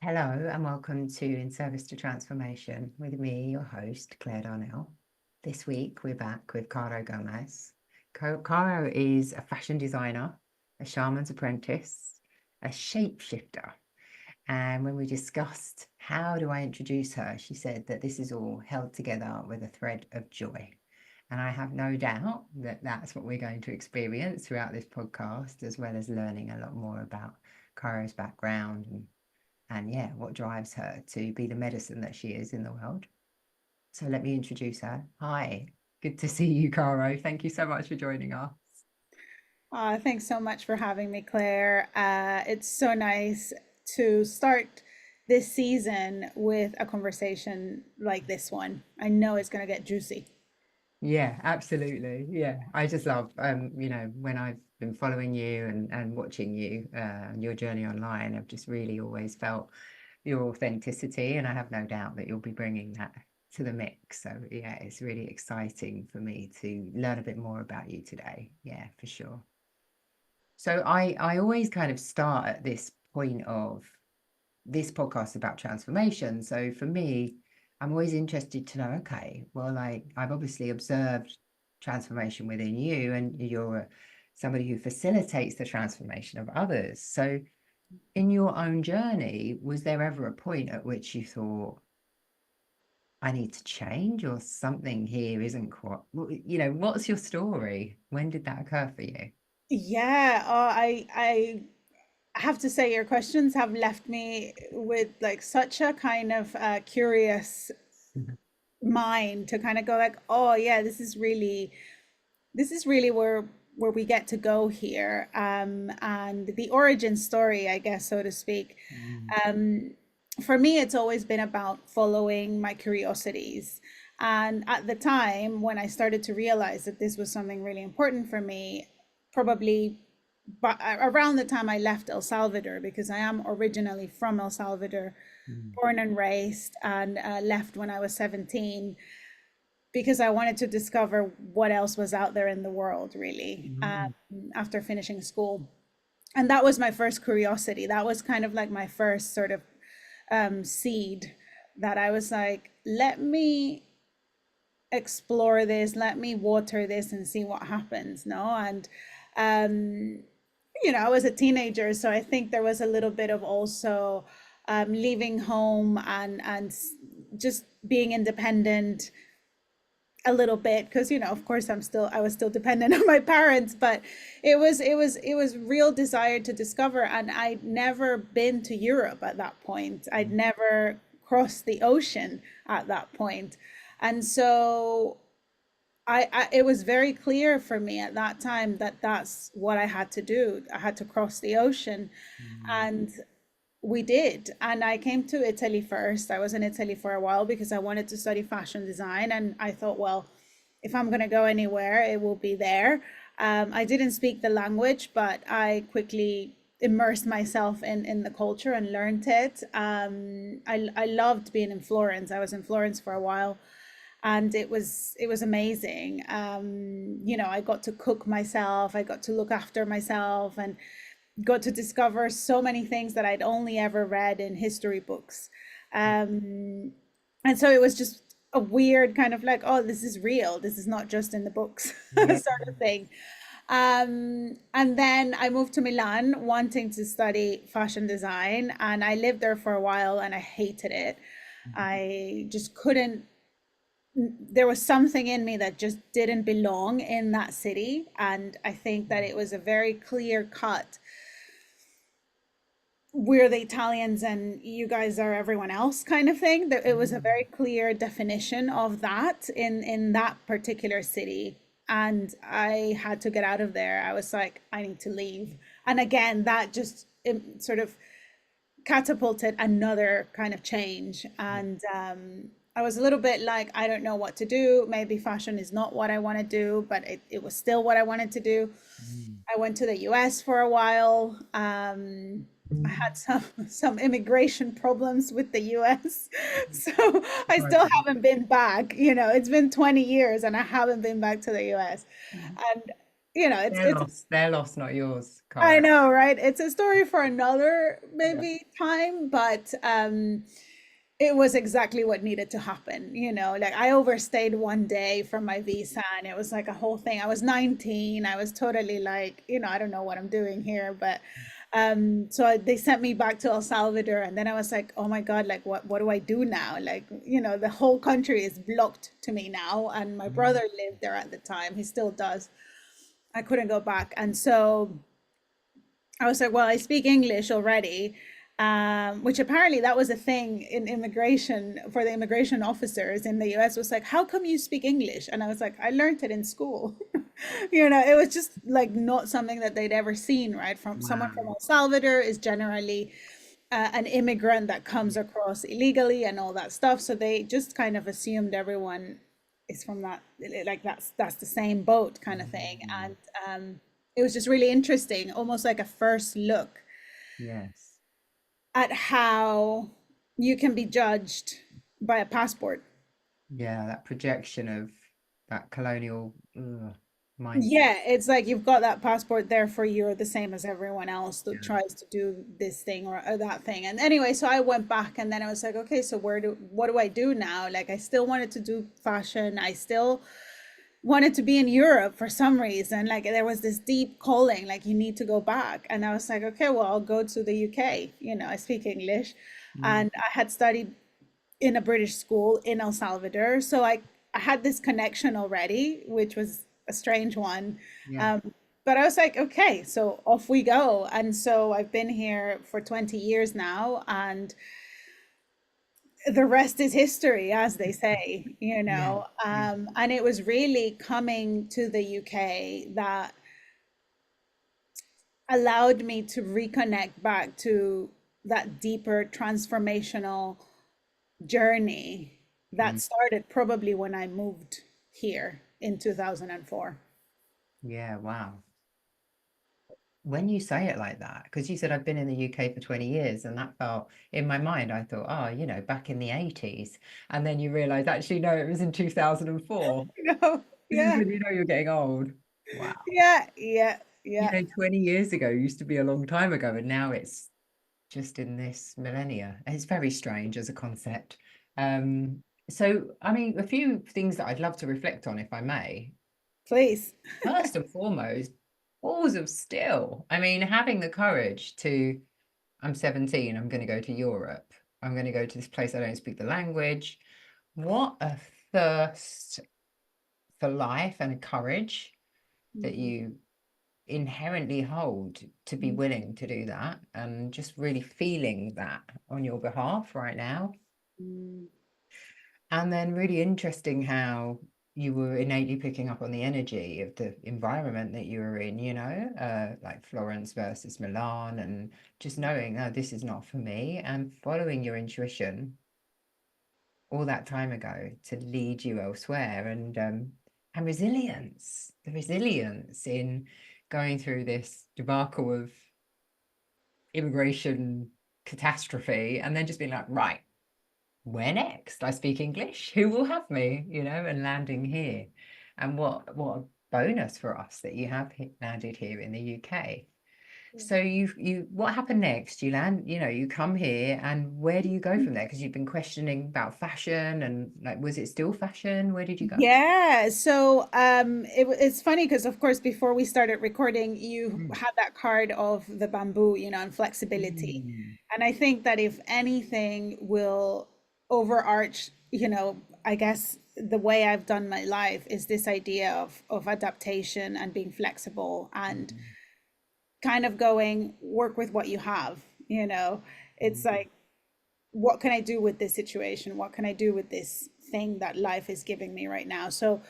Hello and welcome to In Service to Transformation with me, your host, Claire Darnell. This week we're back with Caro Gomez. Caro is a fashion designer, a shaman's apprentice, a shapeshifter. And when we discussed how do I introduce her, she said that this is all held together with a thread of joy. And I have no doubt that that's what we're going to experience throughout this podcast, as well as learning a lot more about Caro's background and yeah, what drives her to be the medicine that she is in the world. So let me introduce her. Hi, good to see you, Caro. Thank you so much for joining us. Thanks so much for having me, Claire. It's so nice to start this season with a conversation like this one. I know it's going to get juicy. Yeah, absolutely. Yeah, I just love, when I've been following you and watching you, your journey online, I've just really always felt your authenticity, and I have no doubt that you'll be bringing that to the mix. So yeah, it's really exciting for me to learn a bit more about you today. Yeah, for sure. So I always kind of start at this point of this podcast about transformation. So for me, I'm always interested to know, okay, well, like I've obviously observed transformation within you, and you're somebody who facilitates the transformation of others. So in your own journey, was there ever a point at which you thought, I need to change, or something here isn't quite, what's your story? When did that occur for you? Yeah, I have to say your questions have left me with like such a kind of curious mind to kind of go like, oh yeah, this is really where we get to go here. And the origin story, I guess, so to speak. Mm, Um, for me, it's always been about following my curiosities. And at the time when I started to realize that this was something really important for me, probably but around the time I left El Salvador, because I am originally from El Salvador, mm, born and raised, and left when I was 17 because I wanted to discover what else was out there in the world, really, mm, after finishing school. And that was my first curiosity. That was kind of like my first sort of seed that I was like, let me explore this, let me water this and see what happens. No. And, um, I was a teenager. So I think there was a little bit of also leaving home and just being independent a little bit because of course I was still dependent on my parents, but it was real desire to discover. And I'd never been to Europe at that point. I'd never crossed the ocean at that point. And so it was very clear for me at that time that that's what I had to do. I had to cross the ocean. mm, And we did. And I came to Italy first. I was in Italy for a while because I wanted to study fashion design. And I thought, well, if I'm going to go anywhere, it will be there. I didn't speak the language, but I quickly immersed myself in the culture and learned it. I loved being in Florence. I was in Florence for a while, and it was amazing. I got to cook myself. I got to look after myself, and got to discover so many things that I'd only ever read in history books. Um, and so it was just a weird kind of like, oh, this is real. This is not just in the books yeah. sort of thing. And then I moved to Milan wanting to study fashion design. And I lived there for a while and I hated it. I just couldn't, there was something in me that just didn't belong in that city. And I think that it was a very clear cut, we're the Italians and you guys are everyone else kind of thing. That it was a very clear definition of that in that particular city. And I had to get out of there. I was like, I need to leave. And again, that just sort of catapulted another kind of change. And I was a little bit like, I don't know what to do. Maybe fashion is not what I want to do, but it was still what I wanted to do. Mm, I went to the US for a while. I had some immigration problems with the US. So I still right. haven't been back. It's been 20 years and I haven't been back to the US. Mm, And you know, it's Their loss, not yours, I Cara. know, right? It's a story for another Yeah. maybe time, but it was exactly what needed to happen. Like I overstayed one day from my visa and it was like a whole thing. I was 19. I was totally like, I don't know what I'm doing here, but they sent me back to El Salvador and then I was like, oh my God, like what do I do now? Like, the whole country is blocked to me now. And my brother Mm. lived there at the time. He still does. I couldn't go back. And so I was like, well, I speak English already, which apparently that was a thing in immigration for the immigration officers in the US was like, how come you speak English? And I was like, I learned it in school. It was just like not something that they'd ever seen, right? From someone from Wow. El Salvador is generally an immigrant that comes across illegally and all that stuff. So they just kind of assumed everyone is from that, like that's the same boat kind of thing. Mm. And it was just really interesting, almost like a first look Yes. at how you can be judged by a passport. Yeah, that projection of that colonial mindset. Yeah, it's like you've got that passport, therefore you're the same as everyone else that Yeah. tries to do this thing or that thing. And anyway, so I went back and then I was like, okay, so what do I do now? Like I still wanted to do fashion. I still wanted to be in Europe for some reason. Like there was this deep calling, like you need to go back. And I was like, okay, well, I'll go to the UK. I speak English. Mm. And I had studied in a British school in El Salvador. So I had this connection already, which was a strange one. Yeah. Um, but I was like, okay, so off we go. And so I've been here for 20 years now, and the rest is history, as they say, Yeah. Yeah. And it was really coming to the UK that allowed me to reconnect back to that deeper transformational journey that Mm. started probably when I moved here in 2004. Yeah. Wow. When you say it like that, because you said I've been in the UK for 20 years, and that felt in my mind, I thought, oh, back in the 80s. And then you realize actually, no, it was in 2004. This is Yeah, when you're getting old. Wow. yeah, yeah, yeah. 20 years ago used to be a long time ago, and now it's just in this millennia. It's very strange as a concept. So, I mean, a few things that I'd love to reflect on, if I may. Please. First and foremost, balls of steel. I mean, having the courage to, I'm 17, I'm going to go to Europe. I'm going to go to this place I don't speak the language. What a thirst for life and courage that Mhm. you inherently hold to be willing to do that, and just really feeling that on your behalf right now. Mhm. And then really interesting how you were innately picking up on the energy of the environment that you were in, like Florence versus Milan, and just knowing, oh, this is not for me, and following your intuition all that time ago to lead you elsewhere. And resilience, the resilience in going through this debacle of immigration catastrophe, and then just being like, right, where next? I speak English. Who will have me? And landing here. And what a bonus for us that you have landed here in the UK. So you what happened next? You land, you come here, and where do you go from there? Because you've been questioning about fashion, and like, was it still fashion? Where did you go? Yeah, so it's funny because of course before we started recording you Mm. had that card of the bamboo, and flexibility. Mm. And I think that if anything will overarch, I guess the way I've done my life is this idea of adaptation and being flexible and Mm. kind of going work with what you have, you know. It's Mm. like what can I do with this situation? What can I do with this thing that life is giving me right now? So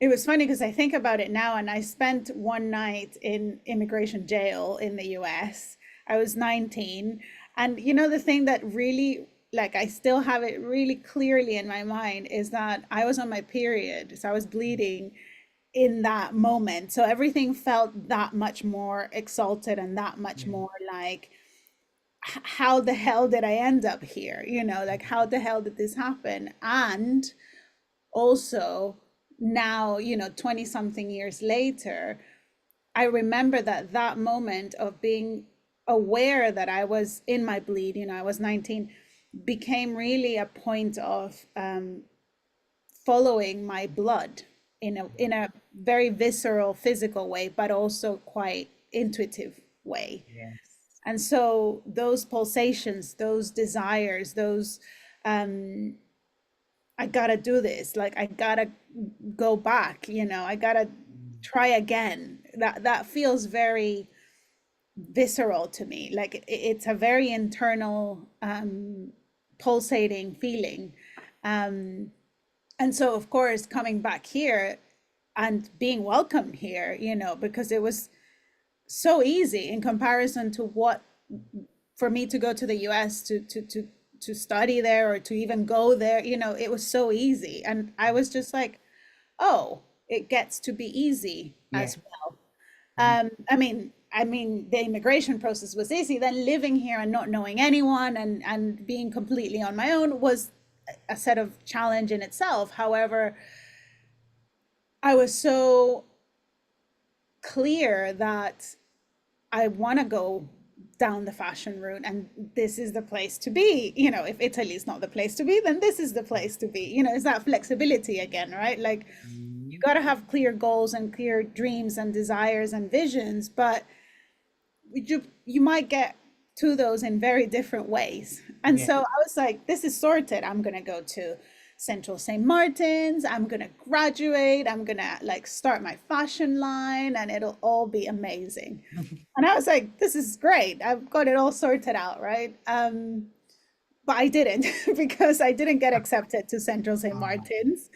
it was funny because I think about it now, and I spent one night in immigration jail in the US. I was 19. And the thing that really, like, I still have it really clearly in my mind is that I was on my period. So I was bleeding in that moment. So everything felt that much more exalted and that much Yeah. more like, how the hell did I end up here? Like, how the hell did this happen? And also now, 20 something years later, I remember that that moment of being aware that I was in my bleed, I was 19, became really a point of following my blood in a very visceral, physical way, but also quite intuitive way. Yes. And so those pulsations, those desires, those I gotta do this, like I gotta go back, I gotta Mm. try again. That feels very visceral to me. Like it's a very internal pulsating feeling. Um, and so of course coming back here and being welcome here, because it was so easy in comparison to what for me to go to the US to study there or to even go there, it was so easy. And I was just like, oh, it gets to be easy Yeah. as well. Mm. I mean, the immigration process was easy. Then living here and not knowing anyone and being completely on my own was a set of challenge in itself. However, I was so clear that I want to go down the fashion route and this is the place to be. If Italy's not the place to be, then this is the place to be. It's that flexibility again, right? Like you Mm. got to have clear goals and clear dreams and desires and visions, but you might get to those in very different ways. And Yeah. so I was like, this is sorted. I'm going to go to Central St. Martin's. I'm going to graduate. I'm going to like start my fashion line and it'll all be amazing. And I was like, this is great. I've got it all sorted out, right? But I didn't because I didn't get accepted to Central St. Oh. Martin's.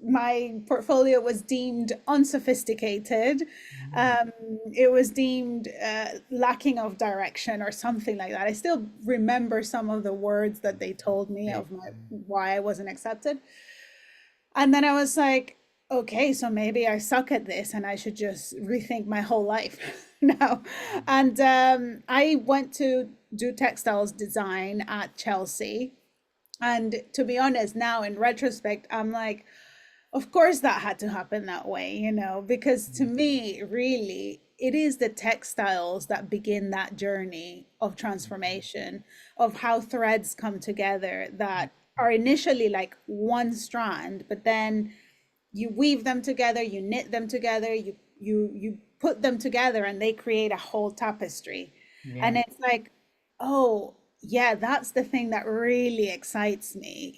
My portfolio was deemed unsophisticated. Mm. Um, it was deemed lacking of direction or something like that. I still remember some of the words that they told me Okay. of why I wasn't accepted. And then I was like, okay, so maybe I suck at this and I should just rethink my whole life now. And I went to do textiles design at Chelsea. And to be honest, now in retrospect, I'm like, of course that had to happen that way, because to Mm. me, really, it is the textiles that begin that journey of transformation, of how threads come together that are initially like one strand, but then you weave them together, you knit them together, you put them together and they create a whole tapestry. And Yeah. it's like, oh, yeah, that's the thing that really excites me.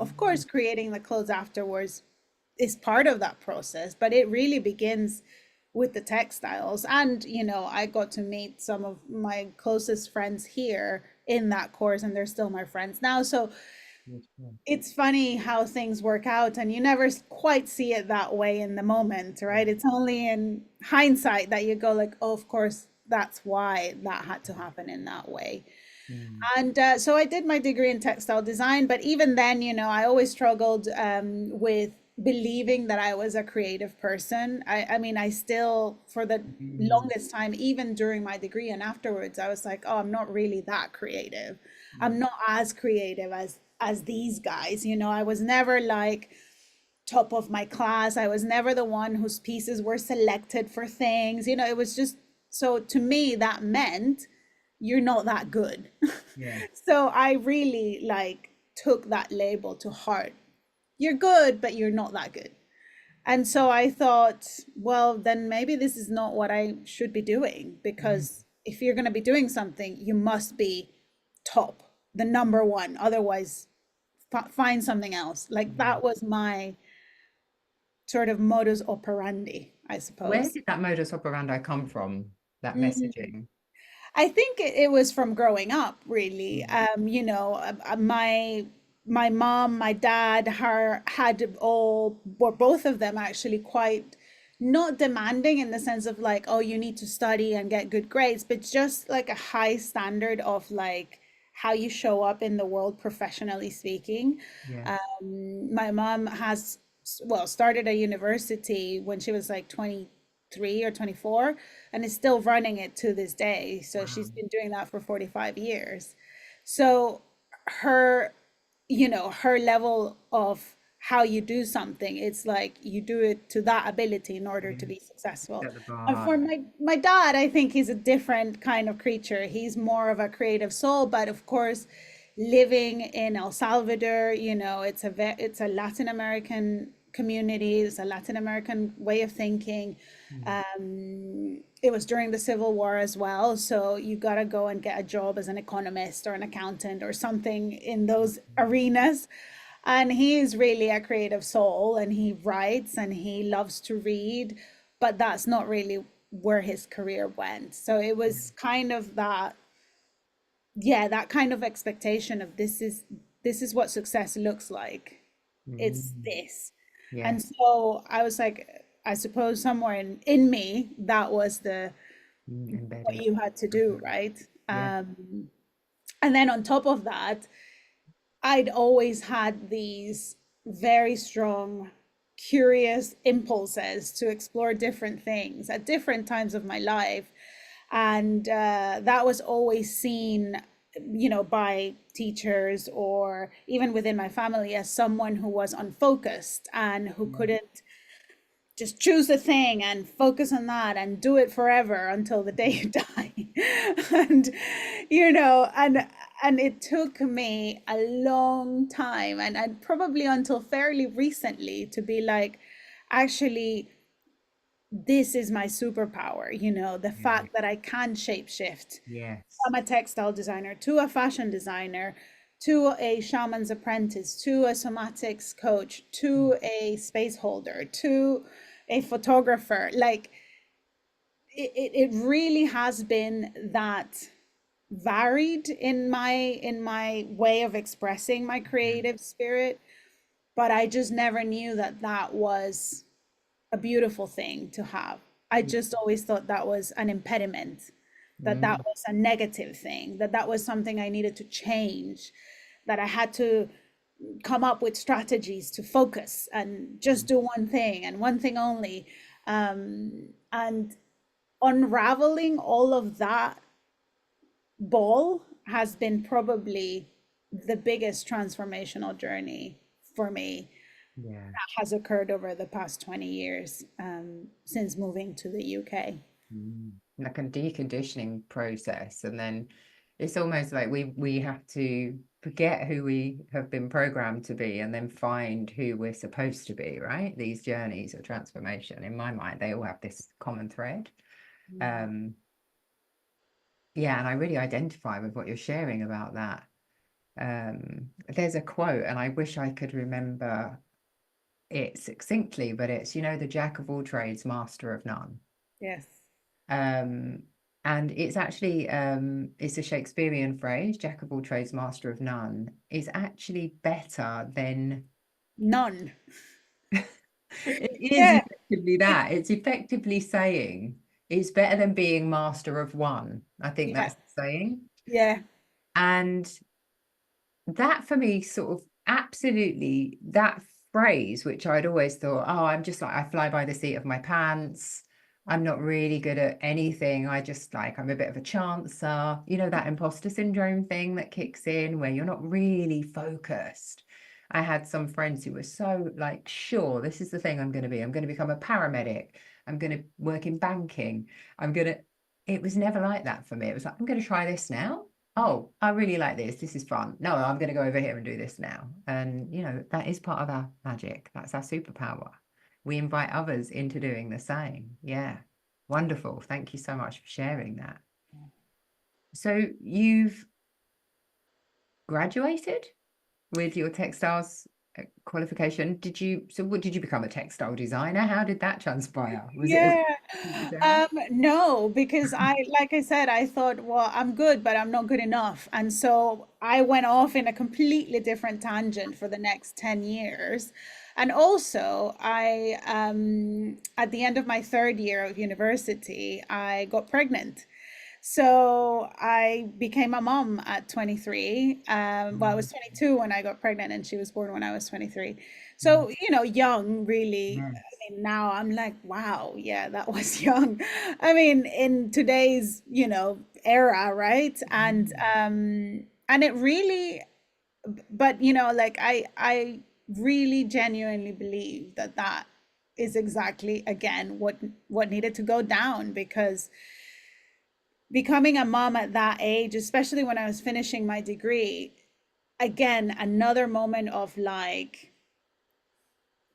Of Mm. course, creating the clothes afterwards is part of that process, but it really begins with the textiles. And, I got to meet some of my closest friends here in that course, and they're still my friends now. So Beautiful. it's funny how things work out, and you never quite see it that way in the moment, right? It's only in hindsight that you go like, oh, of course, that's why that had to happen in that way. Mm. And so I did my degree in textile design, but even then, I always struggled with believing that I was a creative person. I mean, I still, for the Mm. longest time, even during my degree and afterwards, I was like, oh, I'm not really that creative. I'm Mm. not as creative as these guys. I was never like top of my class. I was never the one whose pieces were selected for things. It was just, so to me that meant you're not that good. Yeah. So I really like took that label to heart. You're good, but you're not that good. And so I thought, well, then maybe this is not what I should be doing, Mm. because if you're going to be doing something, you must be top, the number one. Otherwise, find something else. Like Yeah. that was my sort of modus operandi, I Where suppose. did that modus operandi come from? That Mm. messaging? I think it was from growing up, really. Mm. My mom, my dad, her had all, or both of them actually quite not demanding in the sense of like, oh, you need to study and get good grades, but just like a high standard of like how you show up in the world professionally speaking. Yeah. My mom has, well, started a university when she was like 23 or 24 and is still running it to this day. So Wow. she's been doing that for 45 years. So her, her level of how you do something. It's like you do it to that ability in order to be Yes. successful. Set the bar And for high. my dad, I think he's a different kind of creature. He's more of a creative soul, but of course, living in El Salvador, you know, it's a Latin American community, it's a Latin American way of thinking. Mm. It was during the Civil War as well, so you got to go and get a job as an economist or an accountant or something in those arenas. And he is really a creative soul, and he writes and he loves to read, but that's not really where his career went. So it was kind of that, yeah, that kind of expectation of this is what success looks like. It's Mm. this. And Yes. so I was like, I suppose somewhere in me, that was the what Embedded. you had to do, right? Yeah. And then on top of that, I'd always had these very strong, curious impulses to explore different things at different times of my life. And that was always seen, you know, by teachers or even within my family as someone who was unfocused and who Yeah. couldn't just choose a thing and focus on that and do it forever until the day you die. And you know, and it took me a long time and probably until fairly recently to be like, actually, this is my superpower, you know, the Yeah. fact that I can shapeshift Yes. from a textile designer to a fashion designer to a shaman's apprentice to a somatics coach to a space holder to a photographer. Like it really has been that varied in my way of expressing my Yeah. creative spirit, but I just never knew that that was a beautiful thing to have. I just always thought that was an impediment, that that Mm. was a negative thing, that that was something I needed to change, that I had to come up with strategies to focus and just do one thing and one thing only. And unraveling all of that ball has been probably the biggest transformational journey for me Yeah. has occurred over the past 20 years since moving to the UK. Like a deconditioning process, and then it's almost like we have to forget who we have been programmed to be and then find who we're supposed to be, right? These journeys of transformation, in my mind, they all have this common thread. um yeah, and I really identify with what you're sharing about that. There's a quote, and I wish I could remember it succinctly, but it's, the jack of all trades, master of none. Yes. Um, and it's actually it's a Shakespearean phrase, jack of all trades, master of none, is actually better than None. it is Yeah. effectively that. It's effectively saying it's better than being master of one. I think Yeah. that's the saying. Yeah. And that for me sort of absolutely that phrase, which I'd always thought, oh, I'm just like, I fly by the seat of my pants. I'm not really good at anything. I'm a bit of a chancer, that imposter syndrome thing that kicks in where you're not really focused. I had some friends who were so like, sure, this is the thing I'm going to be. I'm going to become a paramedic. I'm going to work in banking. It was never like that for me. It was like, I'm going to try this now. Oh, I really like this. This is fun. No, I'm going to go over here and do this now. And, that is part of our magic. That's our superpower. We invite others into doing the same. Yeah. Wonderful. Thank you so much for sharing that. So you've graduated with your textiles qualification. What did you become, a textile designer? How did that transpire? Was it as Yeah. design? No, because like I said, I thought, well, I'm good, but I'm not good enough. And so I went off in a completely different tangent for the next 10 years. And also, at the end of my third year of university, I got pregnant. So I became a mom at 23. Well, I was 22 when I got pregnant, and she was born when I was 23. So, you know, young, really. Yes. I mean, now I'm like, wow, yeah, that was young. I mean, in today's, you know, era, right? And it really, but you know, like I really genuinely believe that that is exactly, again, what needed to go down, because becoming a mom at that age, especially when I was finishing my degree, again, another moment of like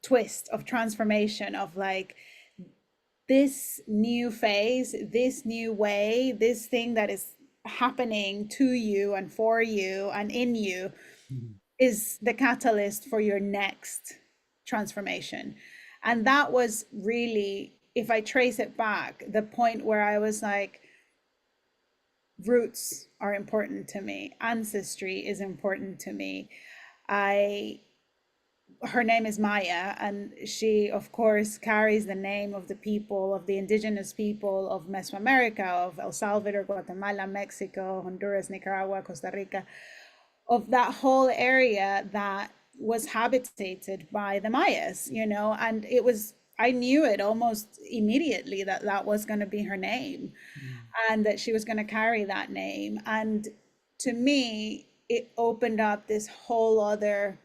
twist, of transformation, of like this new phase, this new way, this thing that is happening to you and for you and in you Mhm. is the catalyst for your next transformation. And that was really, if I trace it back, the point where I was like, roots are important to me, ancestry is important to me. I Her name is Maya, and she, of course, carries the name of the people, of the indigenous people of Mesoamerica, of El Salvador, Guatemala, Mexico, Honduras, Nicaragua, Costa Rica, of that whole area that was habitated by the Mayas, you know, and it was, I knew it almost immediately that that was going to be her name Mm. and that she was going to carry that name. And to me, it opened up this whole other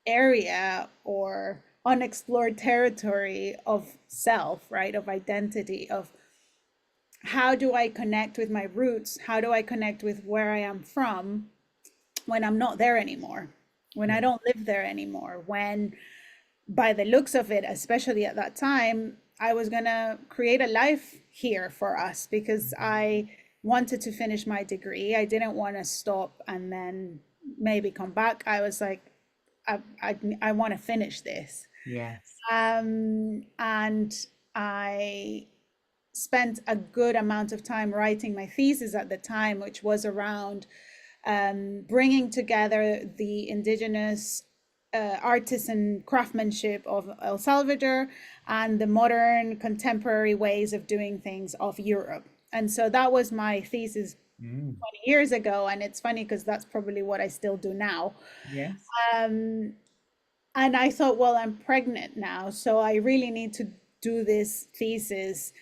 area or unexplored territory of self, right? Of identity, of how do I connect with my roots? How do I connect with where I am from when I'm not there anymore? When I Yeah. don't live there anymore? When, by the looks of it, especially at that time, I was going to create a life here for us because Mhm. I wanted to finish my degree. I didn't want to stop and then maybe come back. I was like, I want to finish this. Yes. And I spent a good amount of time writing my thesis at the time, which was around bringing together the indigenous artisan craftsmanship of El Salvador and the modern contemporary ways of doing things of Europe. And so that was my thesis Mm. 20 years ago. And it's funny because that's probably what I still do now. Yes. Um, and I thought, well, I'm pregnant now, so I really need to do this thesis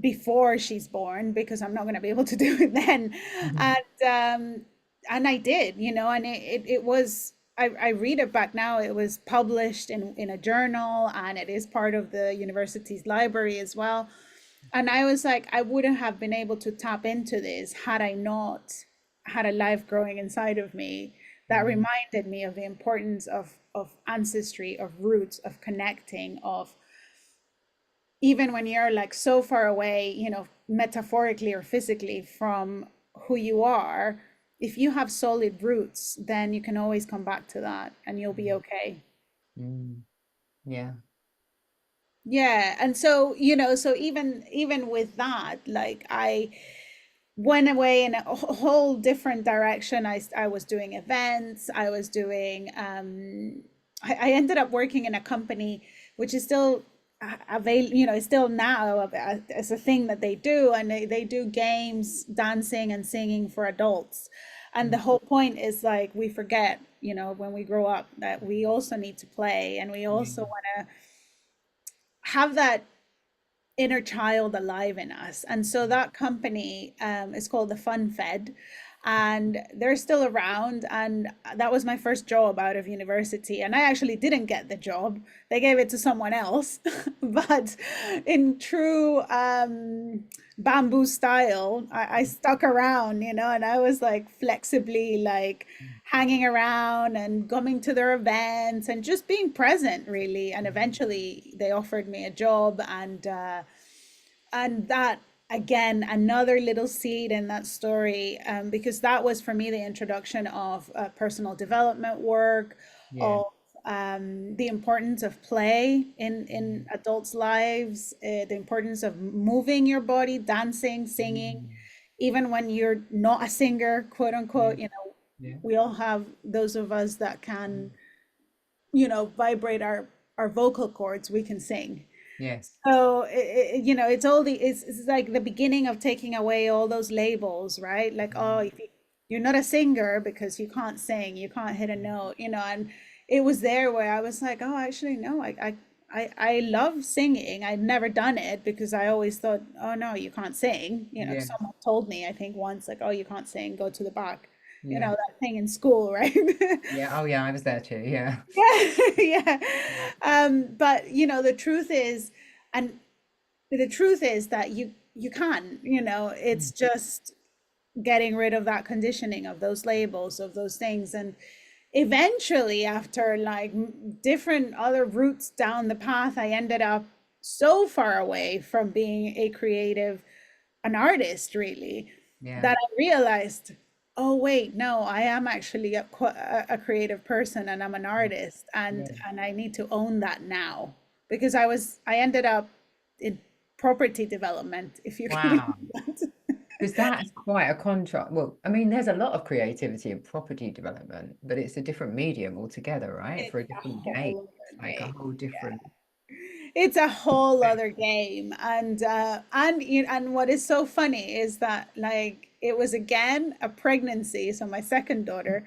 before she's born because I'm not going to be able to do it then. Mhm. And I did, you know, and it was, I read it back now, it was published in a journal and it is part of the university's library as well. And I was like, I wouldn't have been able to tap into this had I not had a life growing inside of me that Mm. reminded me of the importance of ancestry, of roots, of connecting, of even when you're like so far away, you know, metaphorically or physically from who you are, if you have solid roots, then you can always come back to that and you'll be Mm. okay. Mm. Yeah. Yeah. And so, you know, so even with that, like I went away in a whole different direction. I was doing events. I was doing I ended up working in a company which is still avail, you know, it's still now as a thing that they do, and they do games, dancing and singing for adults. And the Mm. whole point is like we forget, you know, when we grow up that we also need to play and we also Yeah. want to have that inner child alive in us. And so that company is called the Fun Fed, and they're still around. And that was my first job out of university. And I actually didn't get the job, they gave it to someone else. But in true bamboo style, I stuck around, you know, and I was like flexibly like Mm. hanging around and coming to their events and just being present really. And Mhm. eventually they offered me a job, and that, again, another little seed in that story, because that was for me the introduction of personal development work, Yeah. of the importance of play in Mm. adults' lives, the importance of moving your body, dancing, singing, Mm. even when you're not a singer, quote Yeah. unquote. You know, Yeah. we all have those of us that Mm. can, you know, vibrate our vocal cords. We can sing. Yes. So you know, it's all it's like the beginning of taking away all those labels, right? Like, oh, Mm. if you're not a singer because you can't sing, you can't hit a Yeah. note, you know. And it was there where I was like, oh, actually, no, I love singing. I'd never done it because I always thought, oh no, you can't sing. You know, Yeah. someone told me, I think once, like, oh, you can't sing, go to the back. you Yeah. know, that thing in school, right? Yeah. Oh, yeah. I was there too. Yeah. Yeah, yeah. But you know, the truth is, and the truth is that you can't, you know, it's Mm. just getting rid of that conditioning of those labels of those things. And eventually, after like different other routes down the path, I ended up so far away from being a creative, an artist really, Yeah. that I realized, oh wait, no, I am actually a creative person and I'm an Mm. artist, Yeah. and I need to own that now, because I ended up in property development, if you can believe Wow. that. Because that's quite a contrast. Well, I mean, there's a lot of creativity in property development, but it's a different medium altogether, right? For It's a a different game. whole It's other like a game. whole different. It's a whole other game. And what is so funny is that like it was again a pregnancy, so my second daughter,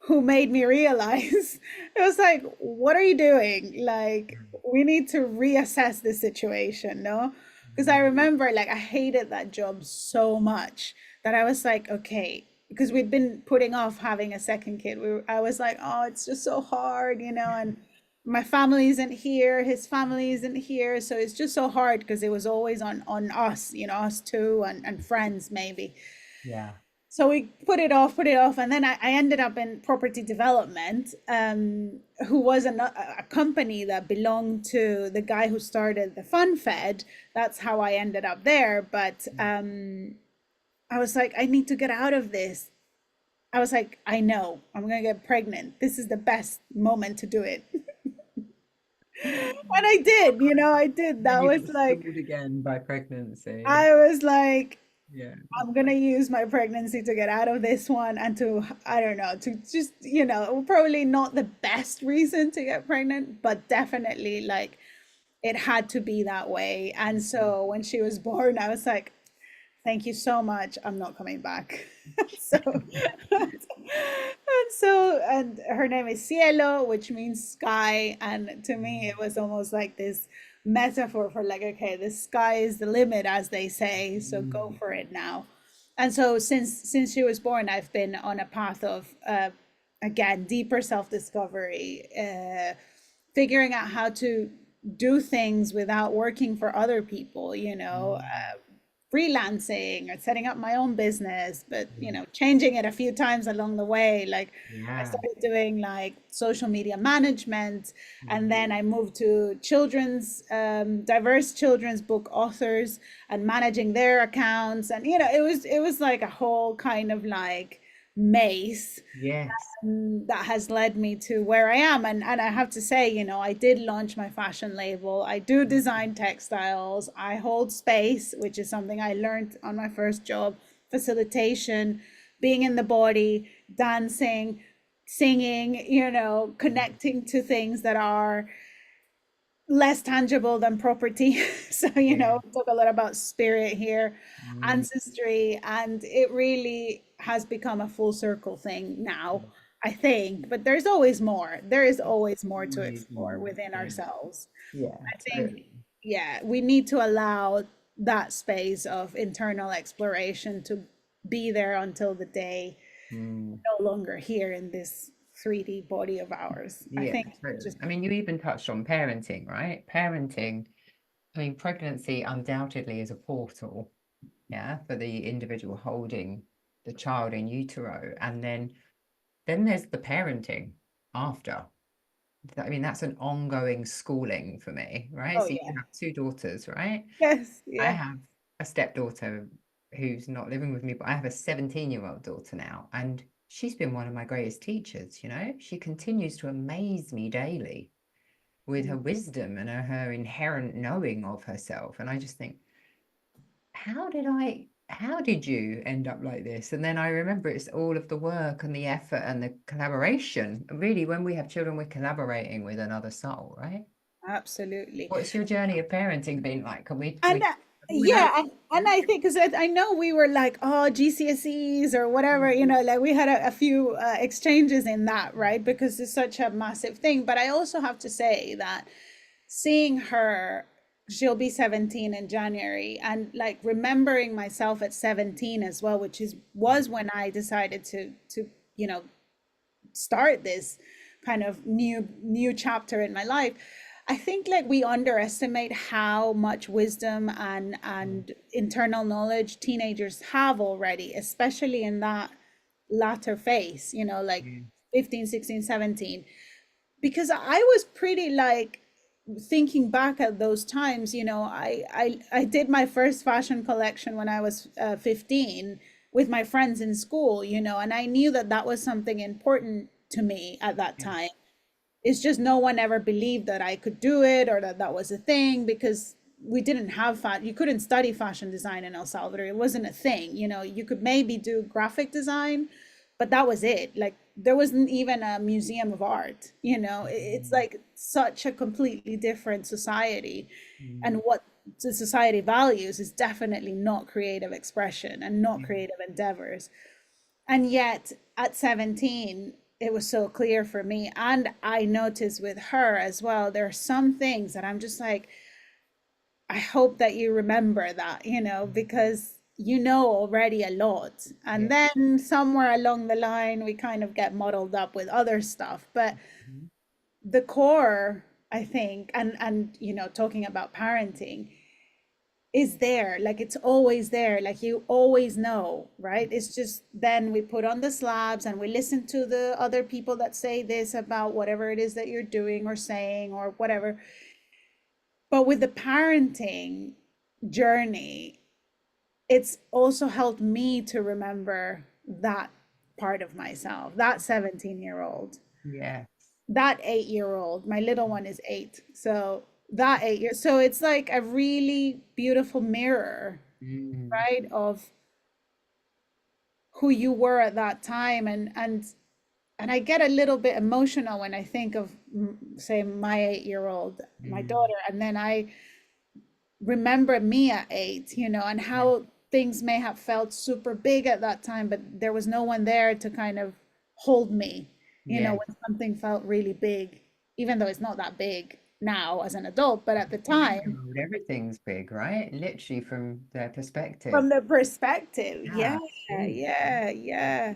who made me realize it was like, what are you doing? Like, we need to reassess the situation, no? Because I Mm. remember like I hated that job so much that I was like, okay, because we'd been putting off having a second kid. I was like, oh, it's just so hard, you know, and my family isn't here, his family isn't here, so it's just so hard because it was always on us, you know, us two and friends maybe. Yeah. So we put it off, and then I ended up in property development, who was a company that belonged to the guy who started the Fun Fed. That's how I ended up there. But I was like, I need to get out of this. I was like, I know, I'm gonna get pregnant. This is the best moment to do it. And I did, you know, I did. And then That you was got like, stalled again by pregnancy. I was like, Yeah. I'm gonna use my pregnancy to get out of this one and to, I don't know, to just, you know, probably not the best reason to get pregnant, but definitely like it had to be that way. And so when she was born, I was like, thank you so much. I'm not coming back. So, and her name is Cielo, which means sky. And to me, it was almost like this metaphor for like, okay, the sky is the limit, as they say. So go Mm. for it now. And so since she was born, I've been on a path of again deeper self discovery, figuring out how to do things without working for other people. You know, Mm. freelancing or setting up my own business, but you Yeah. know, changing it a few times along the way. Like I Yeah. started doing like social media management, and Mm. then I moved to children's, diverse children's book authors and managing their accounts. And you know, it was like a whole kind of like maze Yes. that has led me to where I am. And I have to say, you know, I did launch my fashion label. I do design textiles. I hold space, which is something I learned on my first job, facilitation, being in the body, dancing, singing, you know, connecting to things that are less tangible than property. So, you Yeah. know, we talk a lot about spirit here, Mm. ancestry, and it really has become a full circle thing now, I think. But there's always more. There is always more to Always explore more. within Yeah. ourselves. Yeah. I think, Totally. yeah, we need to allow that space of internal exploration to be there until the day Mm. no longer here in this 3D body of ours. I Yeah, think totally. just, I mean, you even touched on parenting, right? Parenting, I mean, pregnancy undoubtedly is a portal, yeah, for the individual holding the child in utero. And then there's the parenting after. I mean, that's an ongoing schooling for me, right? oh So you yeah, have two daughters, right? yes, I yeah. have a stepdaughter who's not living with me, but I have a 17-year-old daughter now, and she's been one of my greatest teachers, you know? She continues to amaze me daily with her wisdom and her inherent knowing of herself. And I just think, how did you end up like this? And then I remember it's all of the work and the effort and the collaboration. Really, when we have children, we're collaborating with another soul, right? Absolutely. What's your journey of parenting been like? Can And we all know? yeah, and I think because I know we were like, oh, GCSEs or whatever, you know, like we had a few exchanges in that, right? Because it's such a massive thing. But I also have to say that seeing her she'll be 17 in January, and like remembering myself at 17 as well, which is was when I decided to you know start this kind of new chapter in my life. I think like we underestimate how much wisdom and internal knowledge teenagers have already, especially in that latter phase, like Yeah. 15, 16, 17. Because I was pretty like thinking back at those times, I did my first fashion collection when I was 15 with my friends in school, and I knew that that was something important to me at that Yeah. time. It's just no one ever believed that I could do it or that that was a thing, because we didn't have you couldn't study fashion design in El Salvador. It wasn't a thing. You could maybe do graphic design, but that was it. Like there wasn't even a museum of art. It's Mm, like such a completely different society, and mm, what the society values is definitely not creative expression and not yeah. creative endeavors. And yet at 17, it was so clear for me. And I noticed with her as well, there are some things that I'm just like, I hope that you remember that, because you know already a lot. And Yeah. then somewhere along the line, we kind of get muddled up with other stuff. But Mhm. the core, I think, and talking about parenting, is there, like it's always there, like you always know, right? It's just then we put on the slabs and we listen to the other people that say this about whatever it is that you're doing or saying or whatever. But with the parenting journey, it's also helped me to remember that part of myself, that 17-year-old, Yeah. that 8-year-old. My little one is 8, so that 8 years, so it's like a really beautiful mirror, Mm, right, of who you were at that time. And I get a little bit emotional when I think of say my 8-year-old, my mm, daughter, and then I remember me at 8, and yeah. how things may have felt super big at that time, but there was no one there to kind of hold me, Yeah. when something felt really big, even though it's not that big now as an adult, but at the For an time, 8-year-old, everything's big, right? Literally from their perspective. from the perspective, yeah, Yeah, absolutely. yeah, yeah.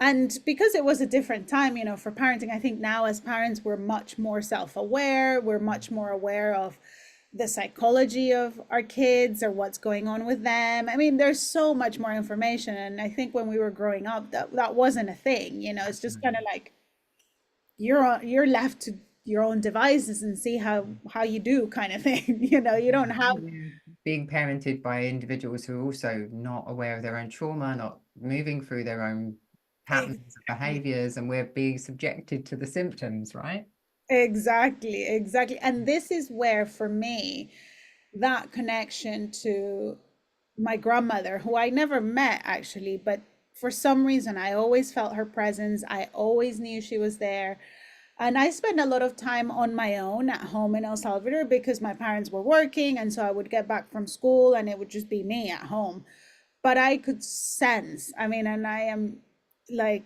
And because it was a different time, for parenting, I think now as parents, we're much more self-aware. We're much more aware of the psychology of our kids or what's going on with them. I mean, there's so much more information. And I think when we were growing up, that wasn't a thing. It's just kind of Mm. like you're left to your own devices and see how you do, kind of thing. You don't have Yeah. Being parented by individuals who are also not aware of their own trauma, not moving through their own patterns of exactly. behaviors, and we're being subjected to the symptoms, right? Exactly, exactly. And this is where, for me, that connection to my grandmother, who I never met actually, but for some reason I always felt her presence. I always knew she was there. And I spent a lot of time on my own at home in El Salvador because my parents were working. And so I would get back from school and it would just be me at home. But I could sense, I mean, and I am like,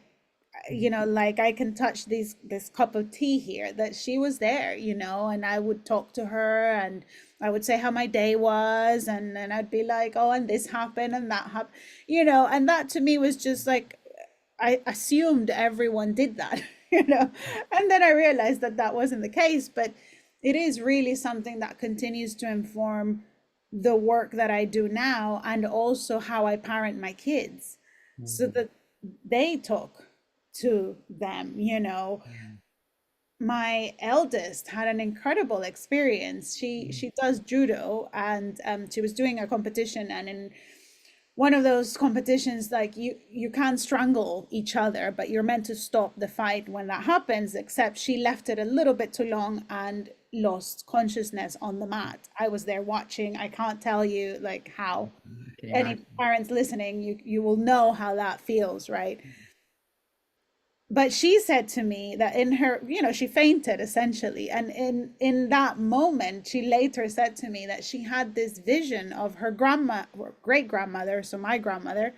like I can touch this cup of tea here, that she was there, and I would talk to her and I would say how my day was, and then I'd be like, oh, and this happened and that happened, and that to me was just like, I assumed everyone did that, and then I realized that that wasn't the case, but it is really something that continues to inform the work that I do now, and also how I parent my kids, so Mm, that they talk to them. yeah. My eldest had an incredible experience. She Mm, she does judo, and she was doing a competition, and in one of those competitions, like you can't strangle each other, but you're meant to stop the fight when that happens, except she left it a little bit too long and lost consciousness on the mat. I was there watching. I can't tell you like how. I can Any imagine. parents listening, you will know how that feels, right? But she said to me that in her, she fainted essentially, and in that moment she later said to me that she had this vision of her grandma or great grandmother, so my grandmother,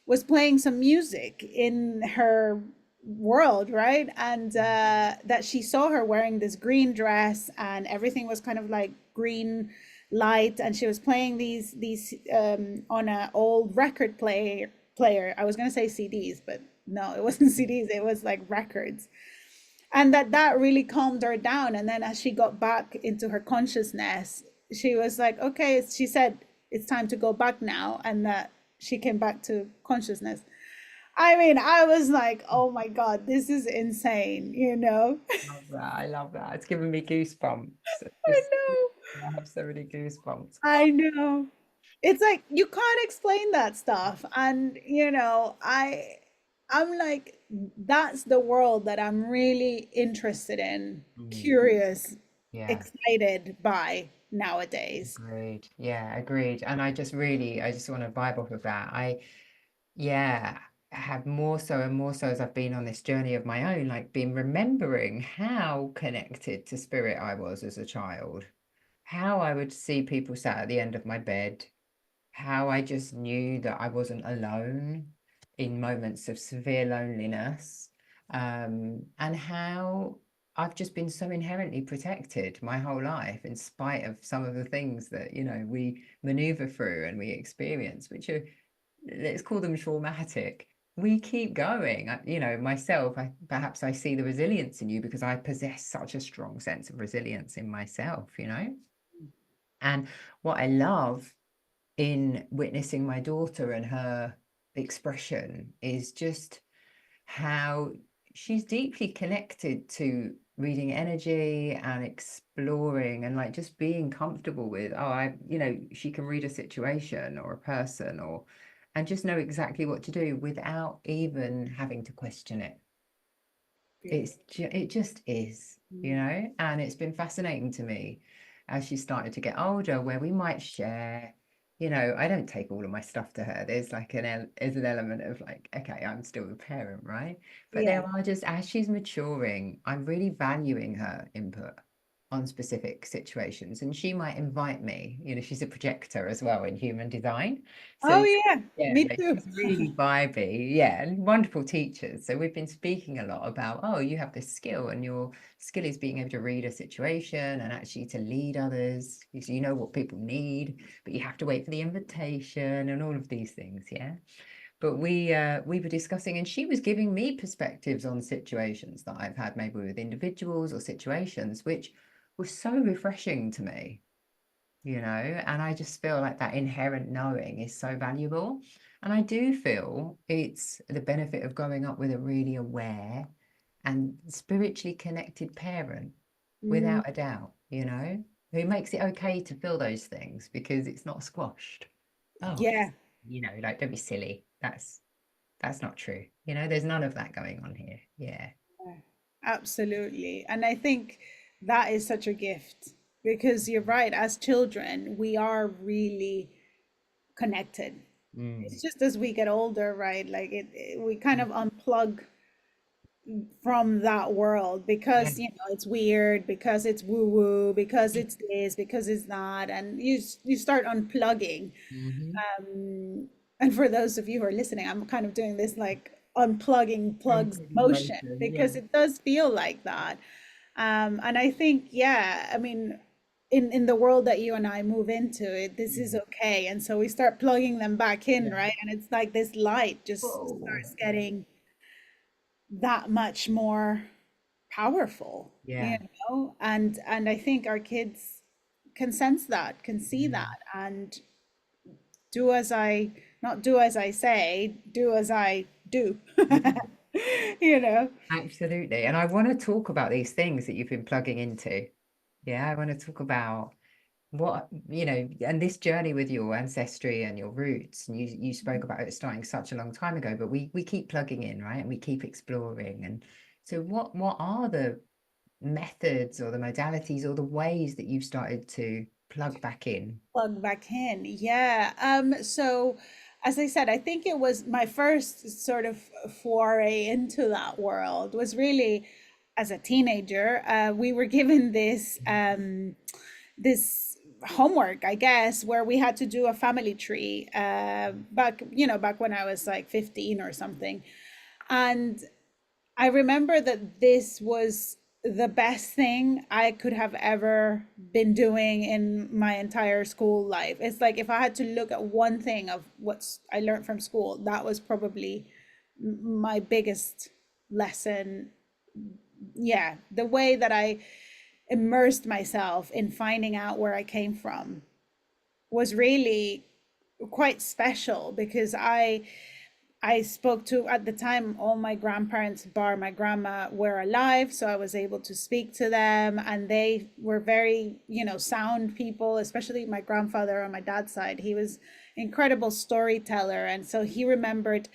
was playing some music in her world, right? And that she saw her wearing this green dress, and everything was kind of like green light, and she was playing these on a old record player. I was gonna say CDs, but no, it wasn't CDs. It was like records, and that really calmed her down. And then as she got back into her consciousness, she was like, okay, she said it's time to go back now, and that she came back to consciousness. I mean, I was like, oh my God, this is insane, you know? Love that. I love that. It's giving me goosebumps. It's I just, know. I have so many goosebumps. I know. It's like you can't explain that stuff. And I'm like, that's the world that I'm really interested in, Mm, curious, yeah, excited by nowadays. agreed. Yeah, agreed. And I just want to vibe off of that. Yeah, have more so and more so as I've been on this journey of my own, like been remembering how connected to spirit I was as a child, how I would see people sat at the end of my bed, how I just knew that I wasn't alone in moments of severe loneliness, and how I've just been so inherently protected my whole life, in spite of some of the things that, we maneuver through and we experience, which are, let's call them traumatic. We keep going. Myself, perhaps I see the resilience in you because I possess such a strong sense of resilience in myself. And what I love in witnessing my daughter and her expression is just how she's deeply connected to reading energy and exploring and like just being comfortable with, she can read a situation or a person and just know exactly what to do without even having to question it. It just is. Mm. And it's been fascinating to me as she started to get older, where we might share. I don't take all of my stuff to her. There's like is an element of like, okay, I'm still a parent, right? But Yeah. there are just, as she's maturing, I'm really valuing her input on specific situations, and she might invite me. She's a projector as well in human design, so Oh, yeah. yeah, Me too. she's really vibey. Yeah, and wonderful teachers. So we've been speaking a lot about, oh, you have this skill, and your skill is being able to read a situation and actually to lead others. So you know what people need, but you have to wait for the invitation and all of these things. Yeah. But we were discussing, and she was giving me perspectives on situations that I've had, maybe with individuals or situations, which was so refreshing to me. And I just feel like that inherent knowing is so valuable. And I do feel it's the benefit of growing up with a really aware and spiritually connected parent, Mm, without a doubt, who makes it okay to feel those things because it's not squashed. Oh, yeah. like, don't be silly. That's not true. There's none of that going on here. Yeah. Yeah, absolutely. And I think that is such a gift because you're right, as children, we are really connected. Mm. It's just as we get older, right? Like we kind of unplug from that world Yeah. because, it's weird, because it's woo woo, because it's this, because it's that, and you start unplugging. Mm-hmm. And for those of you who are listening, I'm kind of doing this like unplugging plugs Unplugging motion motion. Yeah. because it does feel like that. And I think, yeah, I mean, in the world that you and I move into, this is Mm. okay. And so we start plugging them back in, Yeah. right? And it's like this light just Whoa. starts getting that much more powerful, Yeah. and I think our kids can sense that, can see that, Mm. and do as I, not do as I say, do as I do. Yeah. you know Absolutely. And I want to talk about these things that you've been plugging into. Yeah, I want to talk about and this journey with your ancestry and your roots. And you spoke about it starting such a long time ago, but we keep plugging in, right? And we keep exploring. And so what are the methods or the modalities or the ways that you've started to plug back in? Plug back in. Yeah. So as I said, I think it was my first sort of foray into that world was really as a teenager. We were given this homework, I guess, where we had to do a family tree back when I was like 15 or something. And I remember that this was the best thing I could have ever been doing in my entire school life. It's like if I had to look at one thing of what's I learned from school, that was probably my biggest lesson. Yeah, the way that I immersed myself in finding out where I came from was really quite special because I spoke to, at the time, all my grandparents, bar my grandma, were alive. So I was able to speak to them. And they were very, sound people, especially my grandfather on my dad's side. He was an incredible storyteller. And so he remembered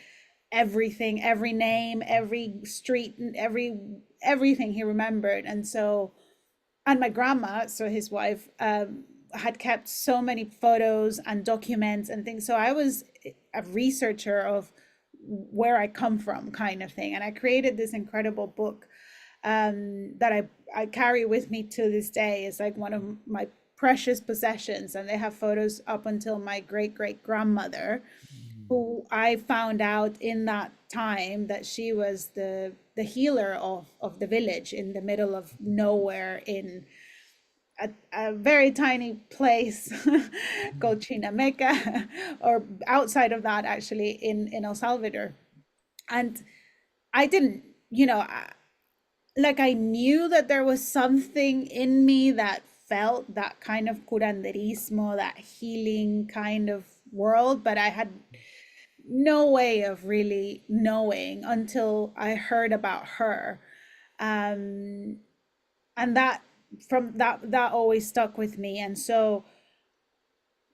everything, every name, every street, and everything he remembered. And so, and my grandma, so his wife, had kept so many photos and documents and things. So I was a researcher of where I come from, kind of thing. And I created this incredible book that I carry with me to this day. It's like one of my precious possessions. And they have photos up until my great great grandmother, who I found out in that time that she was the healer of the village in the middle of nowhere in a very tiny place called Chinameca, or outside of that, actually, in El Salvador. And I didn't, like I knew that there was something in me that felt that kind of curanderismo, that healing kind of world, but I had no way of really knowing until I heard about her. Um, and that from that always stuck with me. And so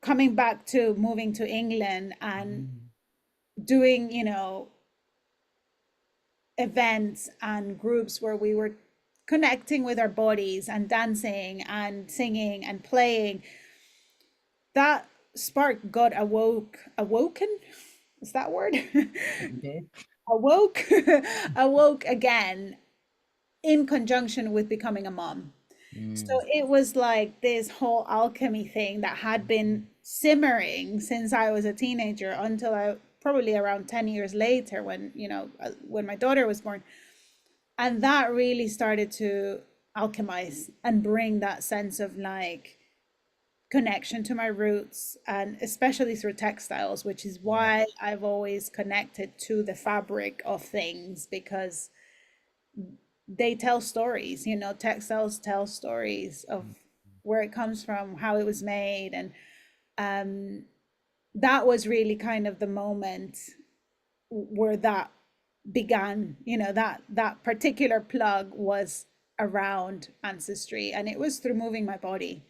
coming back to moving to England and doing, events and groups where we were connecting with our bodies and dancing and singing and playing, that spark got awoken. Is that word? Okay. Awoke, awoke again in conjunction with becoming a mom. So Mm. it was like this whole alchemy thing that had been simmering since I was a teenager until I probably around 10 years later when, when my daughter was born. And that really started to alchemize and bring that sense of like connection to my roots, and especially through textiles, which is Yeah. why I've always connected to the fabric of things, because they tell stories, textiles tell stories of where it comes from, how it was made. And um, that was really kind of the moment where that began, that particular plug was around ancestry, and it was through moving my body.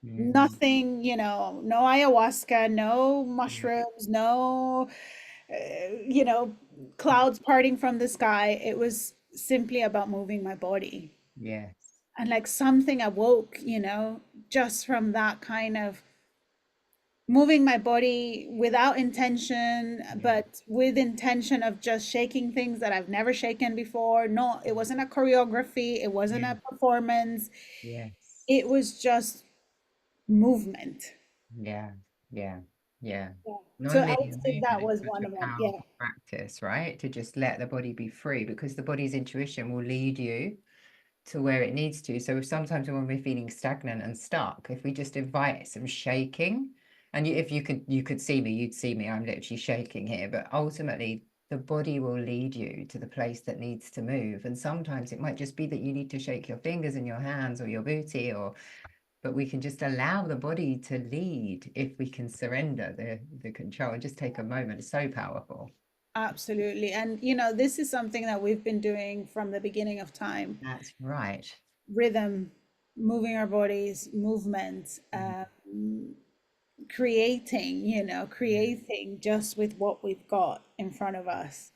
Mm. Nothing, no ayahuasca, no Mm. mushrooms, no, you know, clouds parting from the sky. It was simply about moving my body. Yes. And like something awoke, just from that kind of moving my body without intention, Yeah. but with intention of just shaking things that I've never shaken before. No, it wasn't a choreography, it wasn't Yeah. a performance, Yes. it was just movement. Yeah. Yeah. Yeah. Yeah. Not So I only would say movement, that it's was such one a of them. Yeah, powerful practice, right? To just let the body be free, because the body's intuition will lead you to where it needs to. So sometimes when we're feeling stagnant and stuck, if we just invite some shaking, and if you could see me, you'd see me, I'm literally shaking here, but ultimately the body will lead you to the place that needs to move. And sometimes it might just be that you need to shake your fingers and your hands or your booty, or but we can just allow the body to lead if we can surrender the control and just take a moment. It's so powerful. absolutely. And this is something that we've been doing from the beginning of time. That's right. Rhythm, moving our bodies, movement, Mm. creating, Yeah. creating just with what we've got in front of us.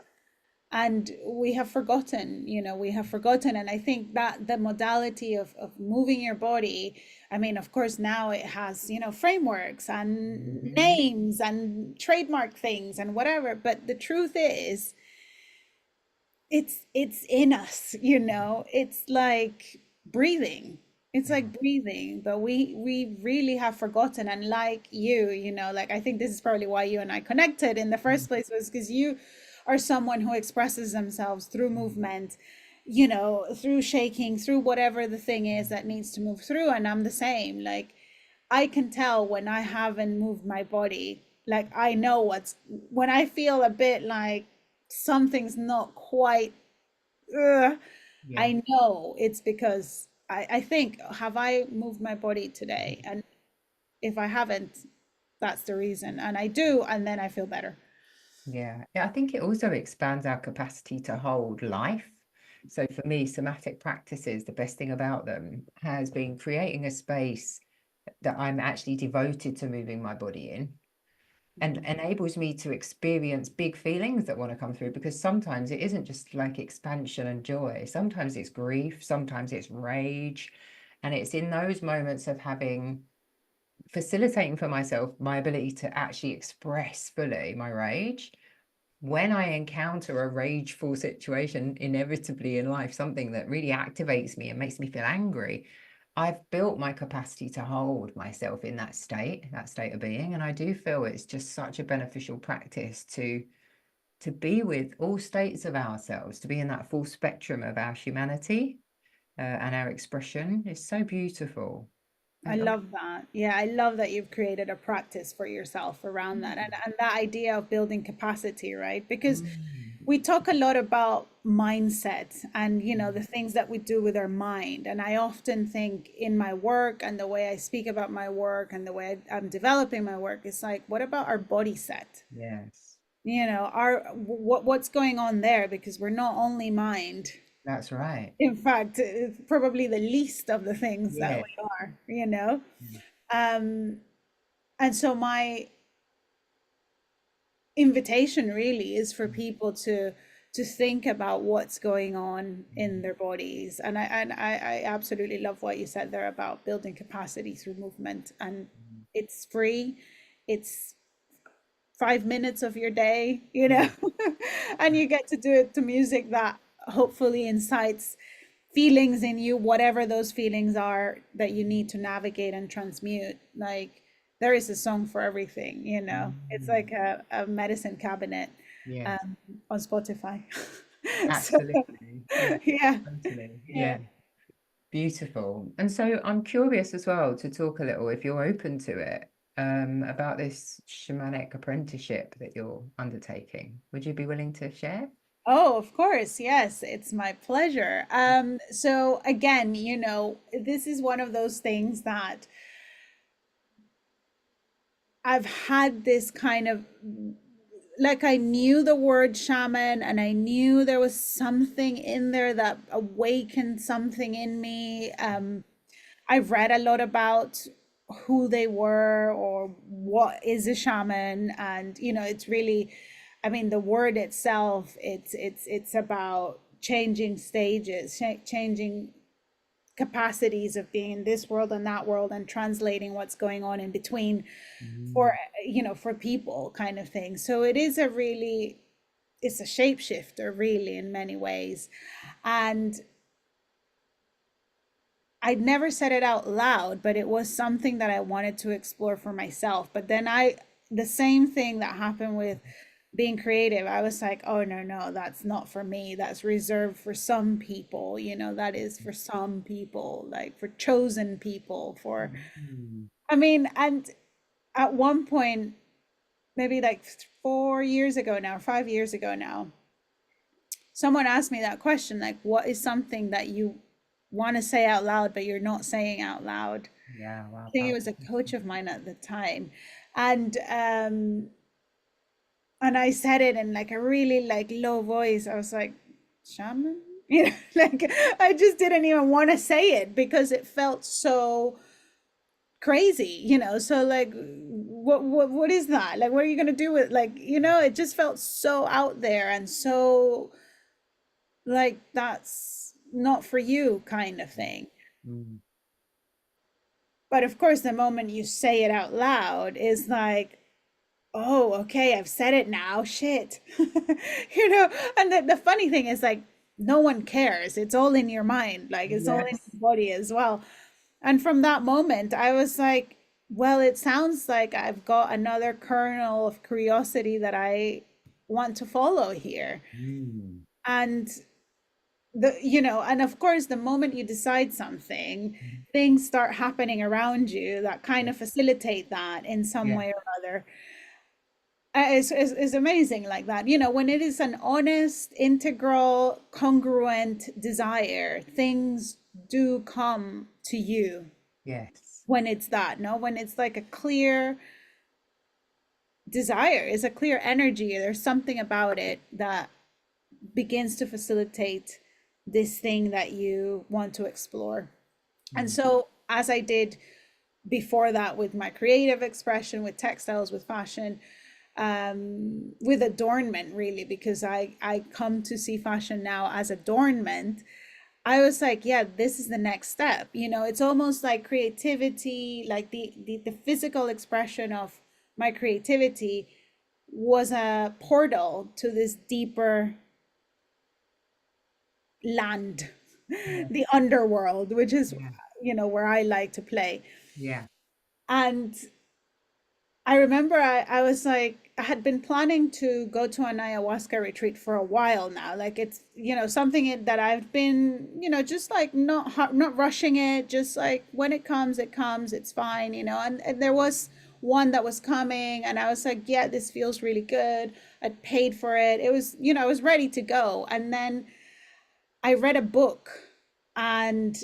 And we have forgotten. And I think that the modality of moving your body, I mean, of course, now it has, frameworks and Mhm. names and trademark things and whatever. But the truth is, it's in us, it's like breathing. It's Yeah. like breathing, but we really have forgotten. And like you know, like I think this is probably why you and I connected in the first place, was because you are someone who expresses themselves through movement, you know, through shaking, through whatever the thing is that needs to move through. And I'm the same. Like I can tell when I haven't moved my body. Like I know what's when I feel a bit like something's not quite, ugh, Yeah. I know it's because I think, have I moved my body today? And if I haven't, that's the reason. And I do, and then I feel better. Yeah. Yeah, I think it also expands our capacity to hold life. So for me, somatic practices, the best thing about them has been creating a space that I'm actually devoted to moving my body in, and enables me to experience big feelings that want to come through, because sometimes it isn't just like expansion and joy. Sometimes it's grief, sometimes it's rage. And it's in those moments of having facilitating for myself my ability to actually express fully my rage. When I encounter a rageful situation inevitably in life, something that really activates me and makes me feel angry, I've built my capacity to hold myself in that state of being. And I do feel it's just such a beneficial practice to be with all states of ourselves, to be in that full spectrum of our humanity, and our expression is so beautiful. I Um, love that. Yeah, I love that you've created a practice for yourself around that, and that idea of building capacity, right? Because mm, we talk a lot about mindset and, you know, the things that we do with our mind. And I often think in my work and the way I speak about my work and the way I'm developing my work, it's like, what about our body set? yes, You know, our what's going on there? Because we're not only mind. that's right. In fact, it's probably the least of the things that Yeah. we are, you know. Um, and so my invitation really is for people to think about what's going on in their bodies. And I absolutely love what you said there about building capacity through movement. And it's free. It's 5 minutes of your day, you know, Yeah. and you get to do it to music that hopefully incites feelings in you, whatever those feelings are that you need to navigate and transmute. Like there is a song for everything, you know. It's Mm, like a medicine cabinet yes, um, on Spotify. So absolutely. Yeah, yeah, totally. yeah. Yeah, beautiful. And so I'm curious as well to talk a little, if you're open to it, about this shamanic apprenticeship that you're undertaking. Would you be willing to share? Oh, of course. Yes, it's my pleasure. So again, you know, this is one of those things that I've had this kind of, like, I knew the word shaman and I knew there was something in there that awakened something in me. I've read a lot about who they were or what is a shaman, and you know, it's really, I mean, the word itself, it's about changing stages, changing capacities of being in this world and that world and translating what's going on in between for, Mm, you know, for people, kind of thing. So it is a really, it's a shapeshifter really in many ways. And I'd never said it out loud, but it was something that I wanted to explore for myself. But then the same thing that happened with being creative, I was like, oh, no, no, that's not for me. That's reserved for some people, you know, that is for some people, like for chosen people, for, mm, I mean, and at one point, maybe like 4 years ago now, 5 years ago now, someone asked me that question, like, what is something that you want to say out loud, but you're not saying out loud? yeah, I wow, think it powerful. was a coach of mine at the time. And and I said it in like a really like low voice. I was like, shaman? You know, like I just didn't even want to say it because it felt so crazy, you know. So like what is that? Like what are you gonna do with, like, you know, it just felt so out there and so like that's not for you kind of thing. Mm, But of course the moment you say it out loud is like, oh, okay, I've said it now, shit. You know, and the funny thing is like no one cares, it's all in your mind, like it's all in yes. your body as well. And from that moment, I was like, well, it sounds like I've got another kernel of curiosity that I want to follow here. Mm. And and of course, the moment you decide something, things start happening around you that kind Yeah. of facilitate that in some Yeah. way or other. It's amazing like that. When it is an honest, integral, congruent desire, things do come to you Yes. when it's that, no? When it's like a clear desire, it's a clear energy. There's something about it that begins to facilitate this thing that you want to explore. And Mm. so, as I did before that with my creative expression, with textiles, with fashion, with adornment, really, because I come to see fashion now as adornment. I was like, yeah, this is the next step. It's almost like creativity, like the physical expression of my creativity was a portal to this deeper land, Yeah. the underworld, which is, Yeah. where I like to play. Yeah. And I remember I was like, I had been planning to go to an ayahuasca retreat for a while now. Like it's, something that I've been, just like not rushing it, just like when it comes, it comes, it's fine, and there was one that was coming and I was like, yeah, this feels really good. I'd paid for it. It was, I was ready to go. And then I read a book and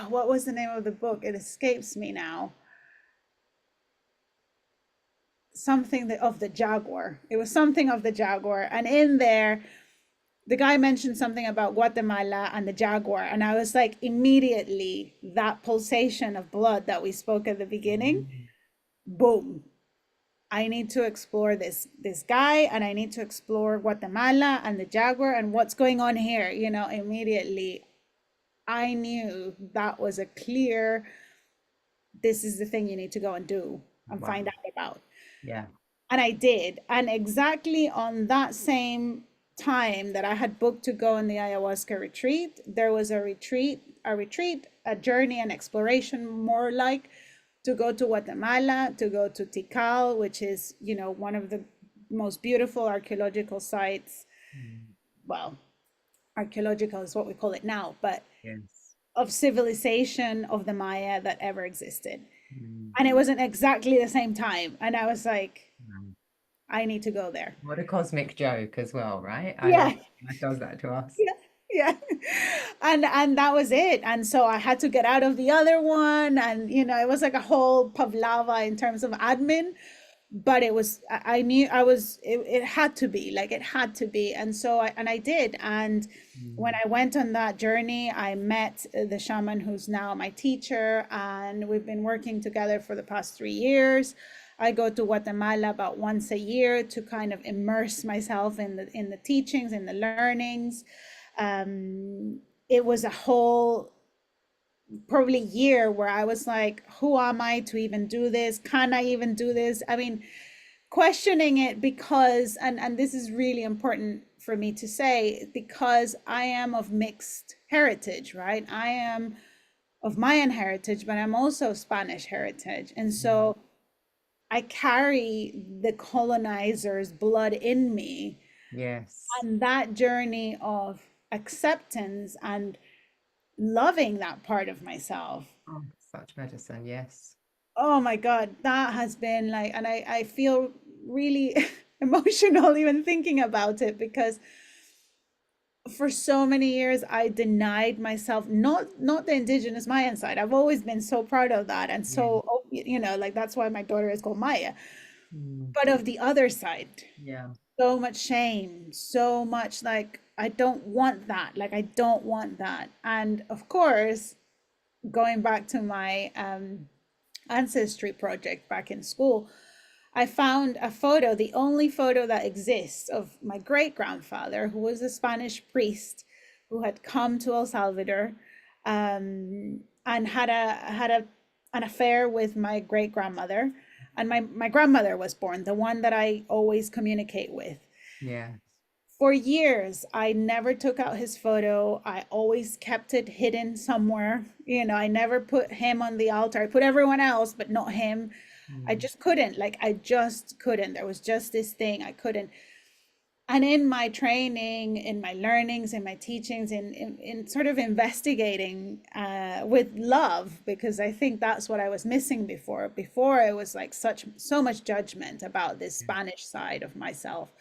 what was the name of the book? It escapes me now. Something of the jaguar. It was something of the jaguar. And in there, the guy mentioned something about Guatemala and the jaguar. And I was like, immediately, that pulsation of blood that we spoke at the beginning, Mm. boom. I need to explore this guy and I need to explore Guatemala and the jaguar and what's going on here. Immediately I knew that was a clear, this is the thing you need to go and do and find Wow. out about. Yeah. And I did. And exactly on that same time that I had booked to go on the ayahuasca retreat, there was a journey and exploration, more like, to go to Guatemala, to go to Tikal, which is, one of the most beautiful archaeological sites. Mm. Well, archaeological is what we call it now, but Yes. of civilization of the Maya that ever existed. Mm. And it wasn't exactly the same time. And I was like, Wow. I need to go there. What a cosmic joke as well, right? I love Yeah. when it does that to us. Yeah. Yeah. And that was it. And so I had to get out of the other one. And, it was like a whole pavlava in terms of admin. But it was, I knew it had to be, like, it had to be. And so I did. And when Mm. I went on that journey, I met the shaman who's now my teacher. And we've been working together for the past 3 years. I go to Guatemala about once a year to kind of immerse myself in the teachings, in the learnings. It was a whole probably year where I was like, who am I to even do this? Can I even do this? I mean, questioning it because, and this is really important for me to say, because I am of mixed heritage, right? I am of Mayan heritage, but I'm also Spanish heritage. And Mm. so I carry the colonizer's blood in me. Yes. And that journey of acceptance and loving that part of myself, Oh, such medicine. Yes. oh my God, that has been like, and I feel really emotional even thinking about it because for so many years I denied myself, not the indigenous Mayan side. I've always been so proud of that. And Yeah. so, like that's why my daughter is called Maya. Mm. But of the other side, Yeah. so much shame, so much like, I don't want that. Like, I don't want that. And of course, going back to my ancestry project back in school, I found a photo, the only photo that exists, of my great grandfather, who was a Spanish priest who had come to El Salvador, and had an affair with my great grandmother. And my grandmother was born, the one that I always communicate with. Yes. for years, I never took out his photo. I always kept it hidden somewhere. You know, I never put him on the altar. I put everyone else, but not him. I Mm. just couldn't. Like, I just couldn't. There was just this thing I couldn't. And in my training, in my learnings, in my teachings, in sort of investigating with love, because I think that's what I was missing before. Before, it was like so much judgment about this Spanish side of myself.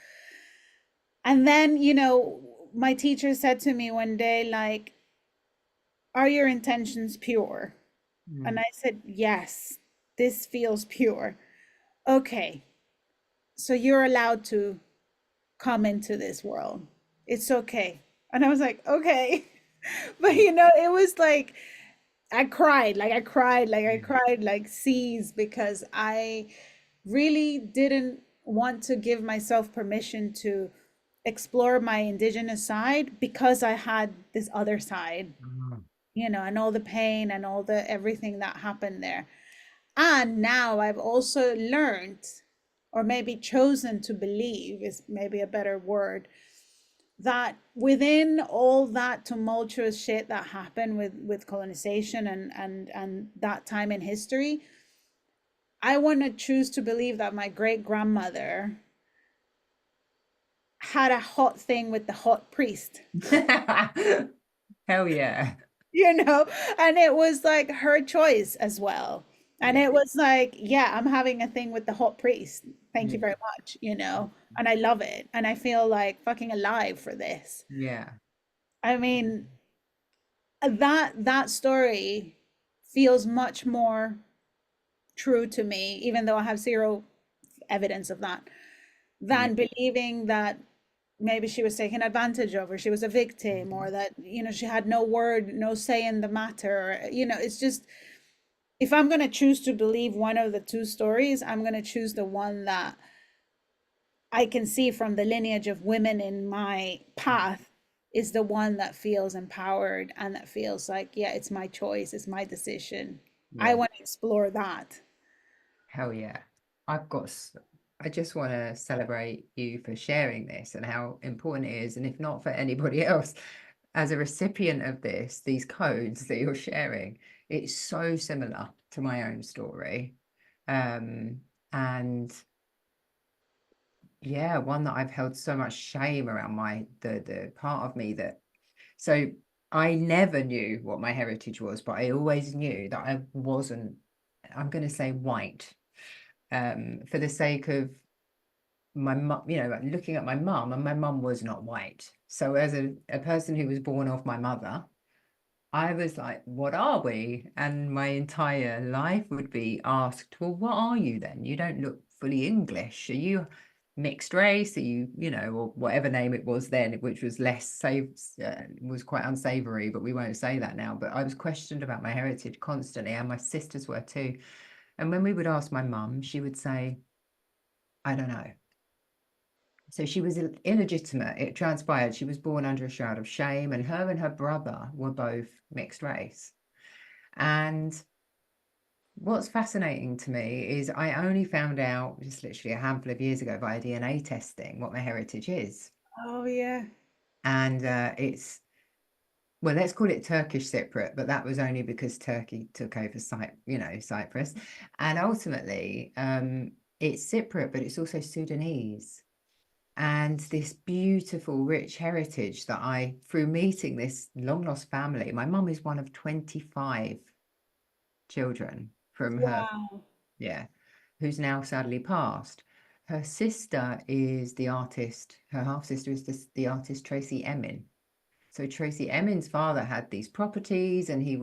And then, you know, my teacher said to me one day, like, are your intentions pure? And Mm. I said, yes, this feels pure. Okay, so you're allowed to come into this world. It's okay. And I was like, okay. But you know, it was like I cried, like I cried, like I Yeah. cried like seas because I really didn't want to give myself permission to explore my indigenous side because I had this other side, Mm. you know, and all the pain and all the everything that happened there. And now I've also learned, or maybe chosen to believe is maybe a better word, that within all that tumultuous shit that happened with colonization and that time in history, I want to choose to believe that my great grandmother had a hot thing with the hot priest. Hell yeah. You know, and it was like her choice as well. And Yeah. it was like, yeah, I'm having a thing with the hot priest. Thank you Yeah. very much, you know, and I love it. And I feel like fucking alive for this. Yeah. I mean, that story feels much more true to me, even though I have zero evidence of that, Yeah. than believing that maybe she was taken advantage of or she was a victim Mhm. or that, you know, she had no word, no say in the matter. You know, it's just, if I'm going to choose to believe one of the two stories, I'm going to choose the one that I can see from the lineage of women in my path is the one that feels empowered and that feels like, yeah, it's my choice, it's my decision. I Yeah. want to explore that. Hell yeah. I've got, I just want to celebrate you for sharing this and how important it is. And if not for anybody else, as a recipient of this, these codes that you're sharing, it's so similar to my own story. Um, and yeah, one that I've held so much shame around the part of me that, so I never knew what my heritage was, but I always knew that I wasn't, I'm going to say white, for the sake of my mum, you know, like looking at my mum, and my mum was not white. So as a person who was born off my mother, I was like, what are we? And my entire life would be asked, well, what are you then? You don't look fully English. Are you mixed race? Are you, you know, or whatever name it was then, which was less safe, was quite unsavory, but we won't say that now. But I was questioned about my heritage constantly, and my sisters were too. And when we would ask my mum, she would say, I don't know. So she was illegitimate. It transpired she was born under a shroud of shame, and her brother were both mixed race. And what's fascinating to me is I only found out just literally a handful of years ago via DNA testing what my heritage is. Oh, yeah. And it's, well, let's call it Turkish Cypriot, but that was only because Turkey took over Cyprus. And ultimately, it's Cypriot, but it's also Sudanese. And this beautiful, rich heritage that I, through meeting this long lost family, my mum is one of 25 children from her, Wow. yeah, who's now sadly passed. Her sister is the artist, her half sister is the artist Tracy Emin. So Tracy Emin's father had these properties, and he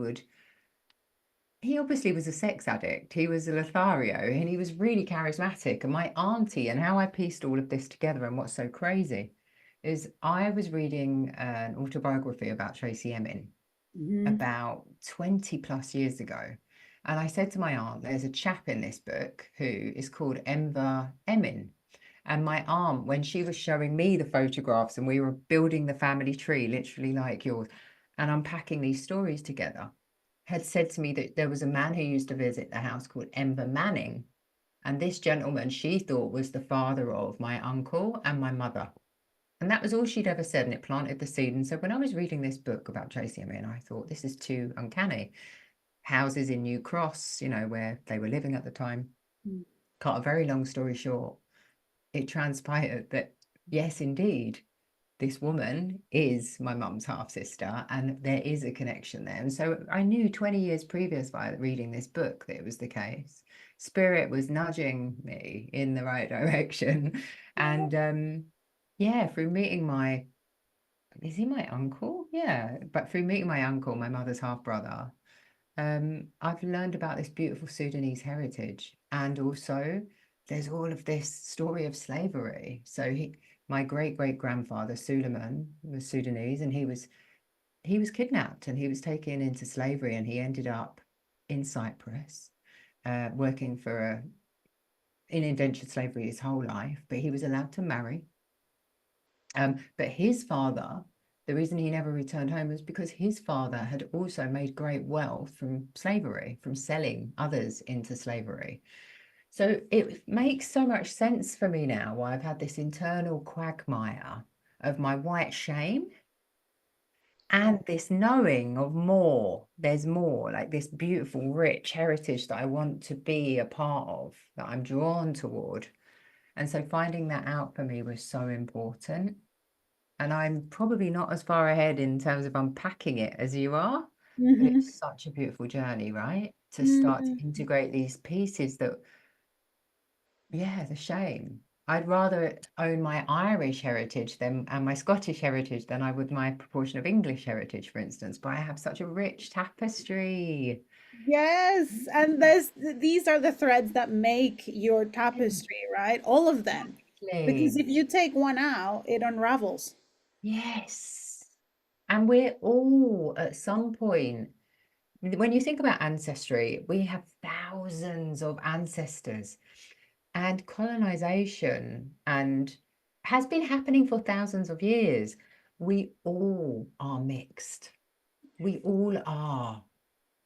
obviously was a sex addict. He was a Lothario, and he was really charismatic. And my auntie, and how I pieced all of this together, and what's so crazy is I was reading an autobiography about Tracy Emin Hmm. about 20 plus years ago. And I said to my aunt, there's a chap in this book who is called Enver Emin. And my aunt, when she was showing me the photographs and we were building the family tree, literally like yours, and unpacking these stories together, had said to me that there was a man who used to visit the house called Enver Manning. And this gentleman she thought was the father of my uncle and my mother. And And that was all she'd ever said, and it planted the seed. And so when I was reading this book about Tracy Emin, I thought, this is too uncanny. Houses in New Cross, where they were living at the time. Mm. Cut a very long story short, it transpired that, yes, indeed, this woman is my mum's half sister, and there is a connection there. And so I knew 20 years previous by reading this book that it was the case. Spirit was nudging me in the right direction. And yeah, through meeting is he my uncle? Yeah, but through meeting my uncle, my mother's half brother, I've learned about this beautiful Sudanese heritage. And also there's all of this story of slavery. So my great grandfather, Suleiman, was Sudanese, and he was kidnapped and he was taken into slavery, and he ended up in Cyprus, working in indentured slavery his whole life, but he was allowed to marry. But his father, the reason he never returned home was because his father had also made great wealth from slavery, from selling others into slavery. So it makes so much sense for me now why I've had this internal quagmire of my white shame and this knowing of more. There's more, like this beautiful, rich heritage that I want to be a part of, that I'm drawn toward. And so finding that out for me was so important. And I'm probably not as far ahead in terms of unpacking it as you are, but Mm-hmm. it's such a beautiful journey, right? To start to Mm. integrate these pieces that, yeah, the shame. I'd rather own my Irish heritage and my Scottish heritage than I would my proportion of English heritage, for instance. But I have such a rich tapestry. Yes, and these are the threads that make your tapestry, right? All of them. Because Exactly. if you take one out, it unravels. Yes. And we're all at some point, when you think about ancestry, we have thousands of ancestors, and colonization and has been happening for thousands of years. We all are mixed. We all are.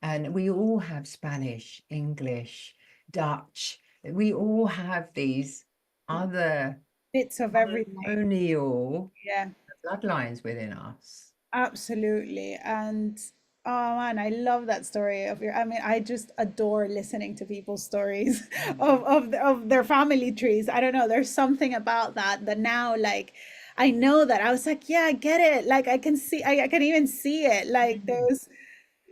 And we all have Spanish, English, Dutch. We all have these other Bits of everything. colonial Yeah. bloodlines within us. Absolutely. And oh man, I love that story of your, I mean, I just adore listening to people's stories of their family trees. I don't know, there's something about that now, like I know that I was like, yeah, I get it. Like I can see, I can even see it. Like Mm, there's,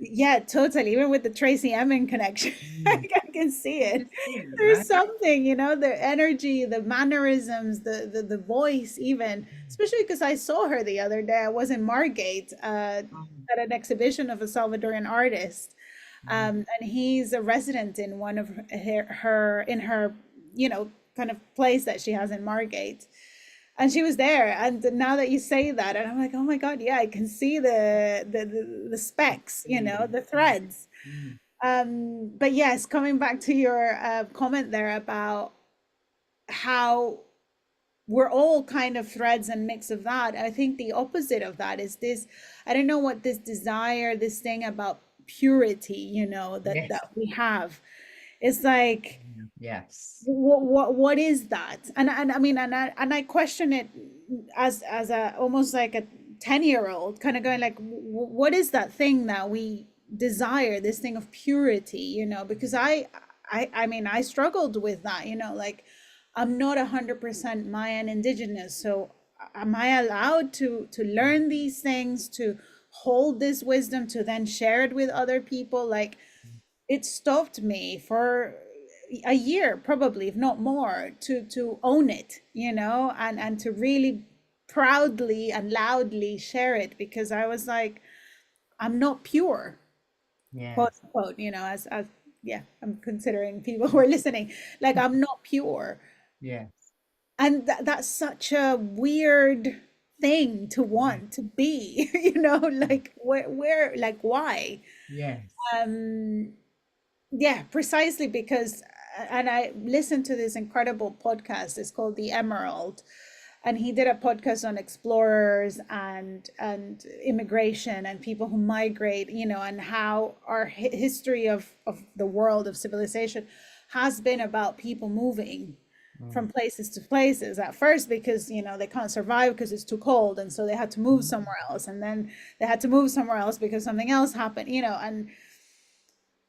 yeah, totally. Even with the Tracy Emin connection, mm. I can see it. Just see, There's right? something, the energy, the mannerisms, the voice, even, especially because I saw her the other day. I was in Margate Mm, at an exhibition of a Salvadoran artist, mm, and he's a resident in one of her kind of place that she has in Margate, and she was there. And now that you say that, and I'm like, oh my God, yeah, I can see the specks, mm, the threads. mm. But yes, coming back to your comment there about how we're all kind of threads and mix of that. I think the opposite of that is this, I don't know what this desire, this thing about purity, Yes. that we have. It's like, Yes. what is that? And I mean, and I question it as a almost like a 10-year-old, kind of going like, what is that thing that we desire, this thing of purity, because I mean, I struggled with that, like I'm not 100% Mayan indigenous, so am I allowed to learn these things, to hold this wisdom, to then share it with other people? Like, it stopped me for a year, probably, if not more, to own it, and to really proudly and loudly share it, because I was like, I'm not pure, quote Yes. unquote, as yeah, I'm considering people who are listening, like I'm not pure. Yes. And that's such a weird thing to want to be, like where like why? Yes. Um Yeah, precisely because, and I listened to this incredible podcast. It's called The Emerald, and he did a podcast on explorers and immigration and people who migrate, and how our history of the world, of civilization, has been about people moving. from places to places at first because they can't survive because it's too cold, and so they had to move somewhere else, and then they had to move somewhere else because something else happened, and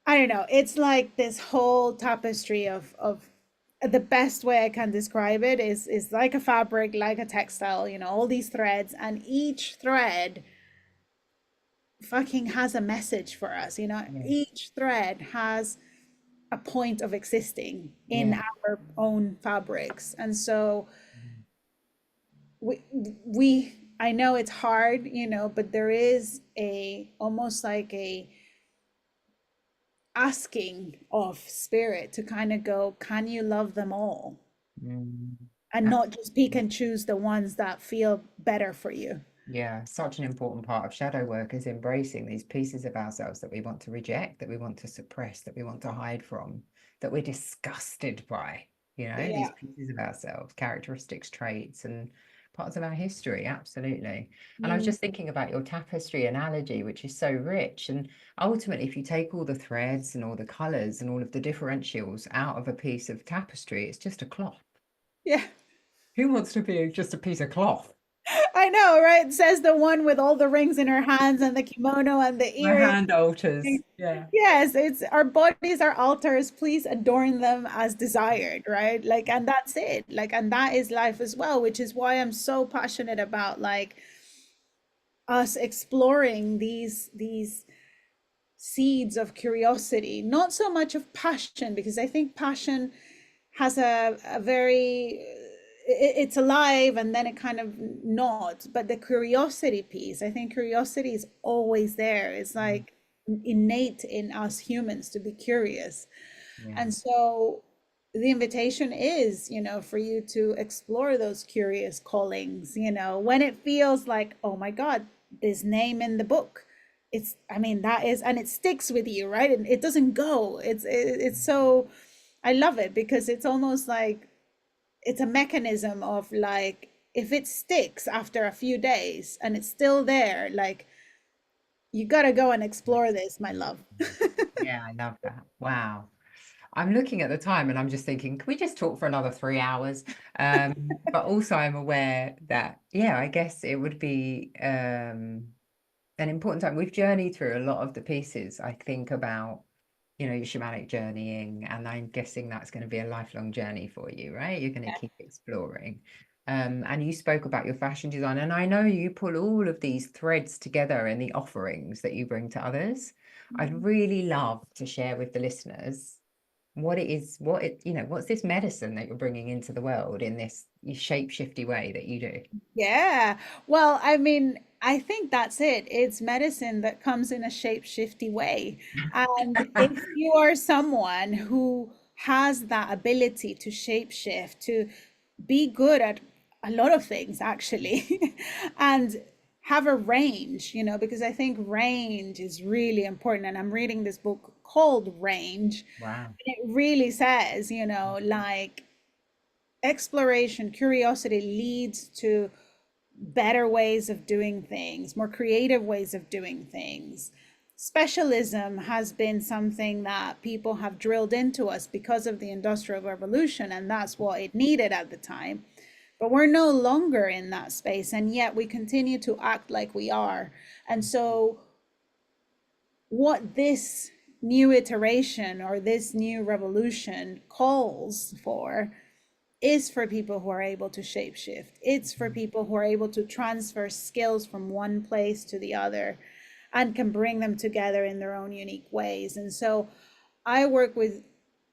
I don't know, it's like this whole tapestry of the best way I can describe it is like a fabric, like a textile, all these threads, and each thread fucking has a message for us, Yeah. each thread has a point of existing in Yeah. our own fabrics. And so Mm. we I know it's hard, but there is a almost like a asking of spirit to kind of go, can you love them all? Mm. And not just pick Absolutely. and choose the ones that feel better for you. Yeah, such an important part of shadow work is embracing these pieces of ourselves that we want to reject, that we want to suppress, that we want to hide from, that we're disgusted by, these Yeah. pieces of ourselves, characteristics, traits, and parts of our history. Absolutely. And I was Mm. just thinking about your tapestry analogy, which is so rich. And ultimately, if you take all the threads and all the colors and all of the differentials out of a piece of tapestry, it's just a cloth. Yeah. Who wants to be just a piece of cloth? I know, right? It says the one with all the rings in her hands and the kimono and the My earrings. hand altars. Yeah. Yes, it's our bodies are altars. Please adorn them as desired, right? Like, and that's it. Like, and that is life as well, which is why I'm so passionate about like us exploring these seeds of curiosity, not so much of passion, because I think passion has a very it's alive and then it kind of not, but the curiosity piece, I think curiosity is always there. It's Mm. like innate in us humans to be curious. Yeah. And so the invitation is, for you to explore those curious callings, when it feels like, oh my God, this name in the book. I mean, that is, and it sticks with you, right? And it doesn't go. It's so, I love it because it's almost like it's a mechanism of like, if it sticks after a few days and it's still there, like, you got to go and explore this, my love. Yeah, I love that. Wow. I'm looking at the time and I'm just thinking, can we just talk for another 3 hours? But also I'm aware that, yeah, I guess it would be an important time. We've journeyed through a lot of the pieces. I think about, your shamanic journeying, and I'm guessing that's going to be a lifelong journey for you, right? You're going to keep exploring. And you spoke about your fashion design, and I know you pull all of these threads together in the offerings that you bring to others. I'd really love to share with the listeners what it is, what's this medicine that you're bringing into the world in this shape-shifty way that you do. Yeah. Well, I mean, I think that's it. It's medicine that comes in a shape-shifty way. And if you are someone who has that ability to shape-shift, to be good at a lot of things, actually, and have a range, because I think range is really important. And I'm reading this book called Range. Wow. And it really says, like exploration, curiosity leads to better ways of doing things, more creative ways of doing things. Specialism has been something that people have drilled into us because of the Industrial Revolution, and that's what it needed at the time. But we're no longer in that space, and yet we continue to act like we are. And so, what this new iteration or this new revolution calls for is for people who are able to shapeshift. It's for people who are able to transfer skills from one place to the other and can bring them together in their own unique ways. And so I work with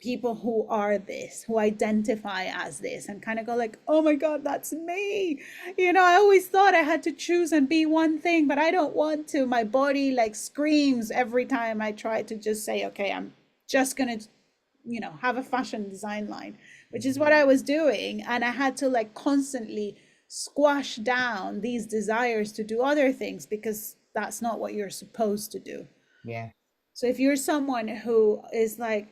people who are this, who identify as this, and kind of go like, oh my God, that's me. I always thought I had to choose and be one thing, but I don't want to. My body like screams every time I try to just say, okay, I'm just going to have a fashion design line, which is what I was doing. And I had to like constantly squash down these desires to do other things because that's not what you're supposed to do. Yeah. So if you're someone who is like,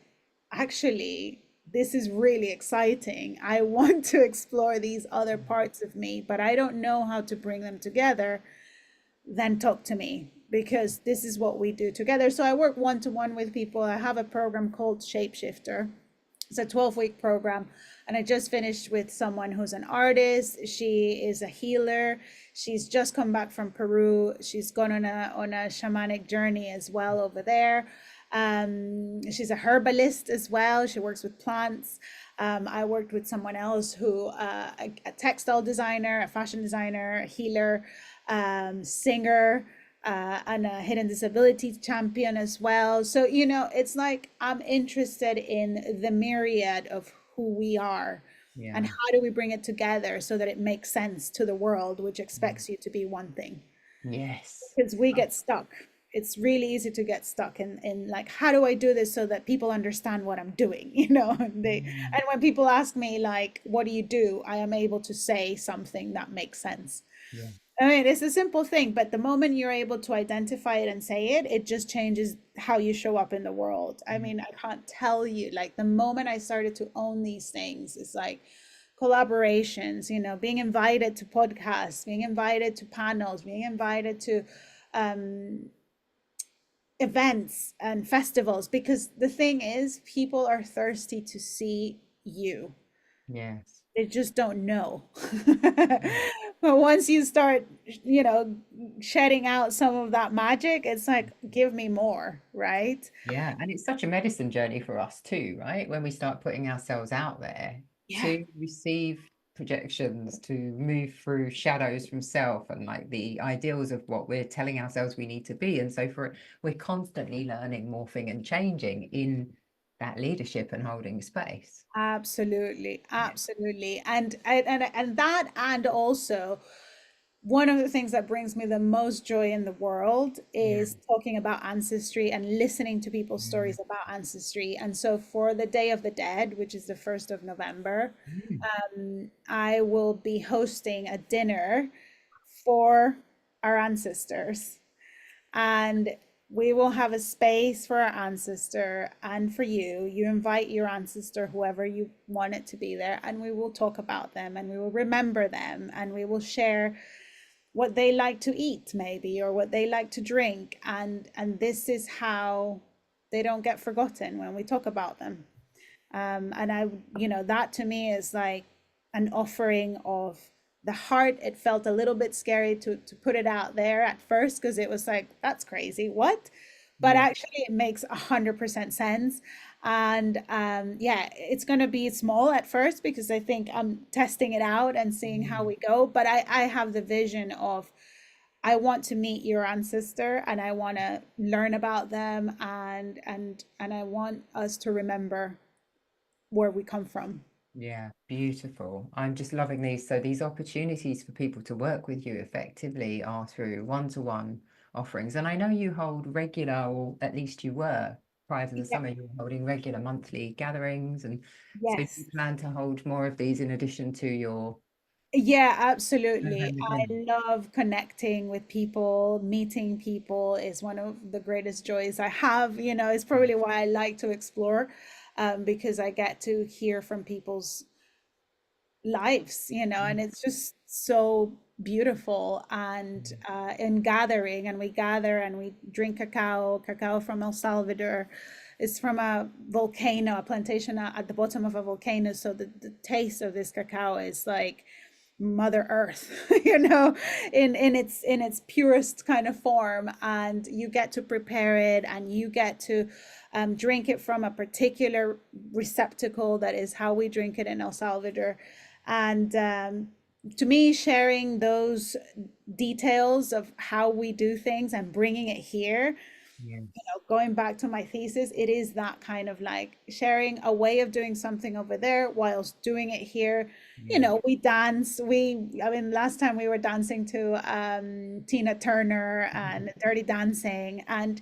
actually, this is really exciting, I want to explore these other parts of me, but I don't know how to bring them together, then talk to me because this is what we do together. So I work one to one with people. I have a program called Shapeshifter, It's a 12-week program. And I just finished with someone who's an artist. She is a healer. She's just come back from Peru. She's gone on a shamanic journey as well over there. She's a herbalist as well. She works with plants. I worked with someone else who, a textile designer, a fashion designer, a healer, singer, and a hidden disability champion as well. So, you know, it's like I'm interested in the myriad of who we are and Yeah. how do we bring it together so that it makes sense to the world, which Mm. expects you to be one thing. Yes. Because we Oh, get stuck. It's really easy to get stuck in like, how do I do this so that people understand what I'm doing? You know, mm, and when people ask me like, what do you do? I am able to say something that makes sense. yeah. I mean, it's a simple thing, but the moment you're able to identify it and say it, it just changes how you show up in the world. I Mm. mean, I can't tell you, like the moment I started to own these things, it's like collaborations, you know, being invited to podcasts, being invited to panels, being invited to um, events and festivals, because the thing is, people are thirsty to see you. Yes. They just don't know. Mm. But once you start, you know, shedding out some of that magic, it's like, give me more, right? Yeah, and it's such a medicine journey for us too, right? When we start putting ourselves out there Yeah, to receive projections, to move through shadows from self and like the ideals of what we're telling ourselves we need to be. And so we're constantly learning, morphing, and changing in that leadership and holding space. absolutely, Yeah. absolutely. And that, and also one of the things that brings me the most joy in the world Yeah. is talking about ancestry and listening to people's Yeah. stories about ancestry. And so for the Day of the Dead, which is the 1st of November, Mm. I will be hosting a dinner for our ancestors. And we will have a space for our ancestor and for you. You invite your ancestor, whoever you want it to be there, and we will talk about them and we will remember them and we will share what they like to eat maybe or what they like to drink, and this is how they don't get forgotten when we talk about them. And I, you know, that to me is like an offering of the heart. It felt a little bit scary to put it out there at first because it was like, that's crazy, what? But Yeah. actually it makes 100% sense. And yeah, it's going to be small at first because I think I'm testing it out and seeing how Mm. we go, but I have the vision of, I want to meet your ancestor and I want to learn about them, and I want us to remember where we come from. Yeah, beautiful. I'm just loving these. So these opportunities for people to work with you effectively are through one-to-one offerings. And I know you hold regular, or at least you were prior to the Yeah. summer, you were holding regular monthly gatherings. And so do you Yes. plan to hold more of these in addition to your Yeah, absolutely. November I dinner? love connecting with people. Meeting people is one of the greatest joys I have. You know, it's probably why I like to explore, because I get to hear from people's lives, you know, and it's just so beautiful. And in gathering, and we gather and we drink cacao from El Salvador. It's from a volcano, a plantation at the bottom of a volcano. So the taste of this cacao is like Mother Earth, you know, in its purest kind of form. And you get to prepare it, and you get to drink it from a particular receptacle that is how we drink it in El Salvador. And to me, sharing those details of how we do things and bringing it here, Yes. going back to my thesis, it is that kind of like sharing a way of doing something over there whilst doing it here. You Yeah. know, we dance. I mean, last time we were dancing to Tina Turner and Dirty Dancing. And,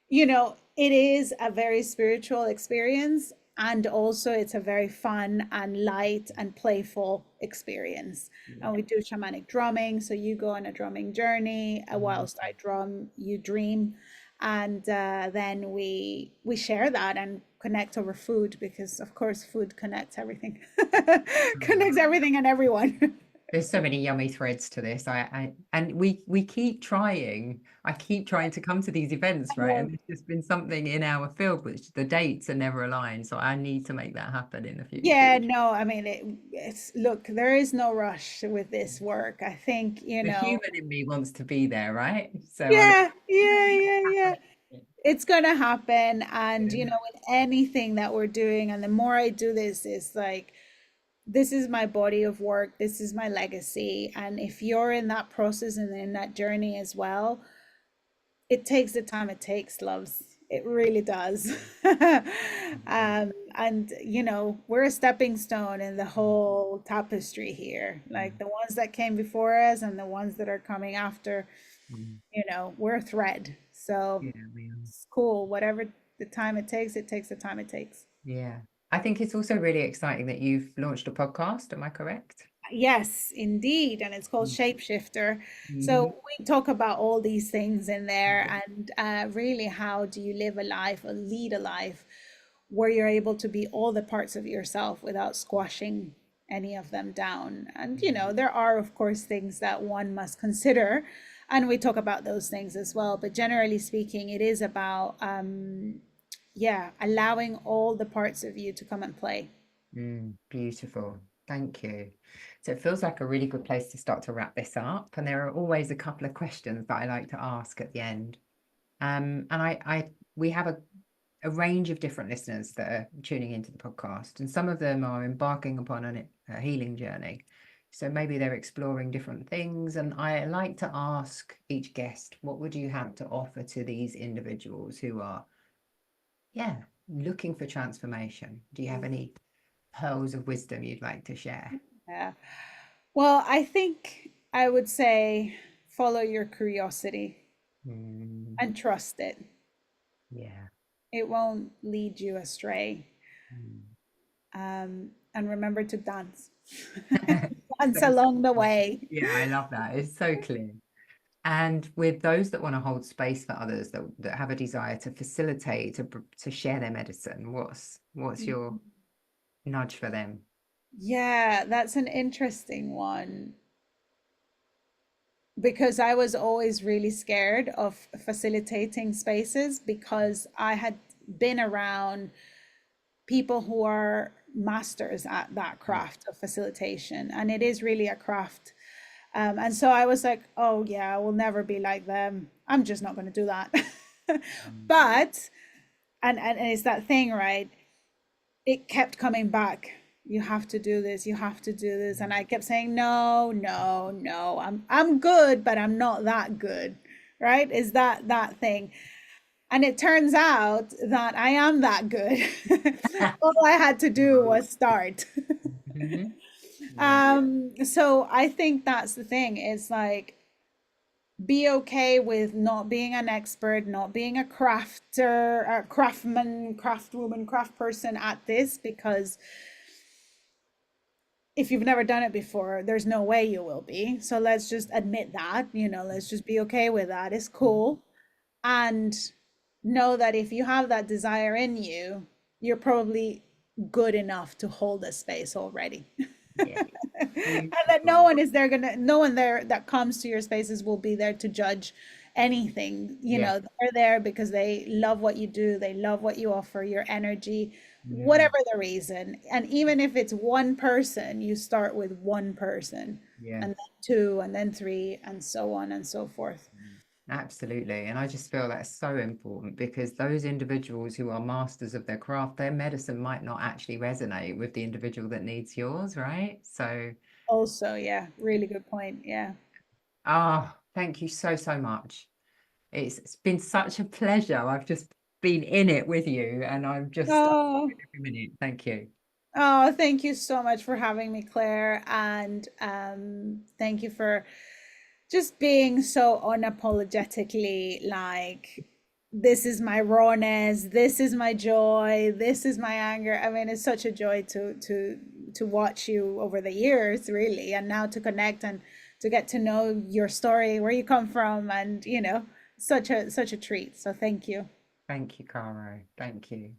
you know, it is a very spiritual experience. And also, it's a very fun and light and playful experience. Yeah. And we do shamanic drumming. So you go on a drumming journey, Mm. whilst I drum, you dream. And then we share that and connect over food, because, of course, food connects everything, Mm. connects everything and everyone. There's so many yummy threads to this. And we keep trying. I keep trying to come to these events, right? And there's just been something in our field which the dates are never aligned. So I need to make that happen in the future. Yeah, no, I mean, it's look, there is no rush with this work. I think, The human in me wants to be there, right? So I'm yeah, yeah, yeah, yeah. happen. It's gonna happen. And, Yeah. with anything that we're doing, and the more I do this, is like, this is my body of work, this is my legacy. And if you're in that process and in that journey as well, it takes the time it takes, loves. It really does. And we're a stepping stone in the whole tapestry here. Like the ones that came before us and the ones that are coming after, Mm. we're a thread. So Yeah, we are. it's cool. Whatever the time it takes the time it takes. Yeah. I think it's also really exciting that you've launched a podcast. Am I correct? Yes, indeed. And it's called Shapeshifter. Mm-hmm. So we talk about all these things in there, and really, how do you live a life or lead a life where you're able to be all the parts of yourself without squashing any of them down. And, there are, of course, things that one must consider. And we talk about those things as well. But generally speaking, it is about, yeah, allowing all the parts of you to come and play. Beautiful. Thank you. So it feels like a really good place to start to wrap this up. And there are always a couple of questions that I like to ask at the end. And we have a range of different listeners that are tuning into the podcast, and some of them are embarking upon a healing journey. So maybe they're exploring different things. And I like to ask each guest, what would you have to offer to these individuals who are, yeah, looking for transformation? Do you have any pearls of wisdom you'd like to share? Yeah. Well, I think I would say follow your curiosity Mm, and trust it. yeah. It won't lead you astray. Mm. And remember to dance. So Dance along the way. yeah, I love that. It's so clear. And with those that want to hold space for others that have a desire to facilitate, to share their medicine, what's your nudge for them? Yeah, that's an interesting one, because I was always really scared of facilitating spaces, because I had been around people who are masters at that craft of facilitation, and it is really a craft. And so I was like, oh yeah, I will never be like them. I'm just not going to do that. Mm. But and it's that thing, right? It kept coming back. You have to do this, you have to do this. And I kept saying, no, no, no, I'm good, but I'm not that good. Right? Is that thing? And it turns out that I am that good. All I had to do was start. Mhm. Yeah. So I think that's the thing. It's like, be okay with not being an expert, not being a crafter, a craftsman, craftwoman, craft person at this, because if you've never done it before, there's no way you will be. So let's just admit that, let's just be okay with that. It's cool. And know that if you have that desire in you, you're probably good enough to hold a space already. Yeah. And that Beautiful. no one there that comes to your spaces will be there to judge anything. Yeah. They're there because they love what you do, they love what you offer, your energy, Yeah. whatever the reason. And even if it's one person, you start with one person, Yeah. and then two, and then three, and so on and so forth. Absolutely. And I just feel that's so important because those individuals who are masters of their craft, their medicine might not actually resonate with the individual that needs yours, right? So, Also, yeah, really good point. Yeah. thank you so, so much. It's been such a pleasure. I've just been in it with you and I'm just Oh, every minute. Thank you. oh, thank you so much for having me, Claire. And thank you for just being so unapologetically like, this is my rawness, this is my joy, this is my anger. I mean, it's such a joy to watch you over the years, really, and now to connect and to get to know your story, where you come from, and such a treat. So thank you. Thank you, Caro. Thank you.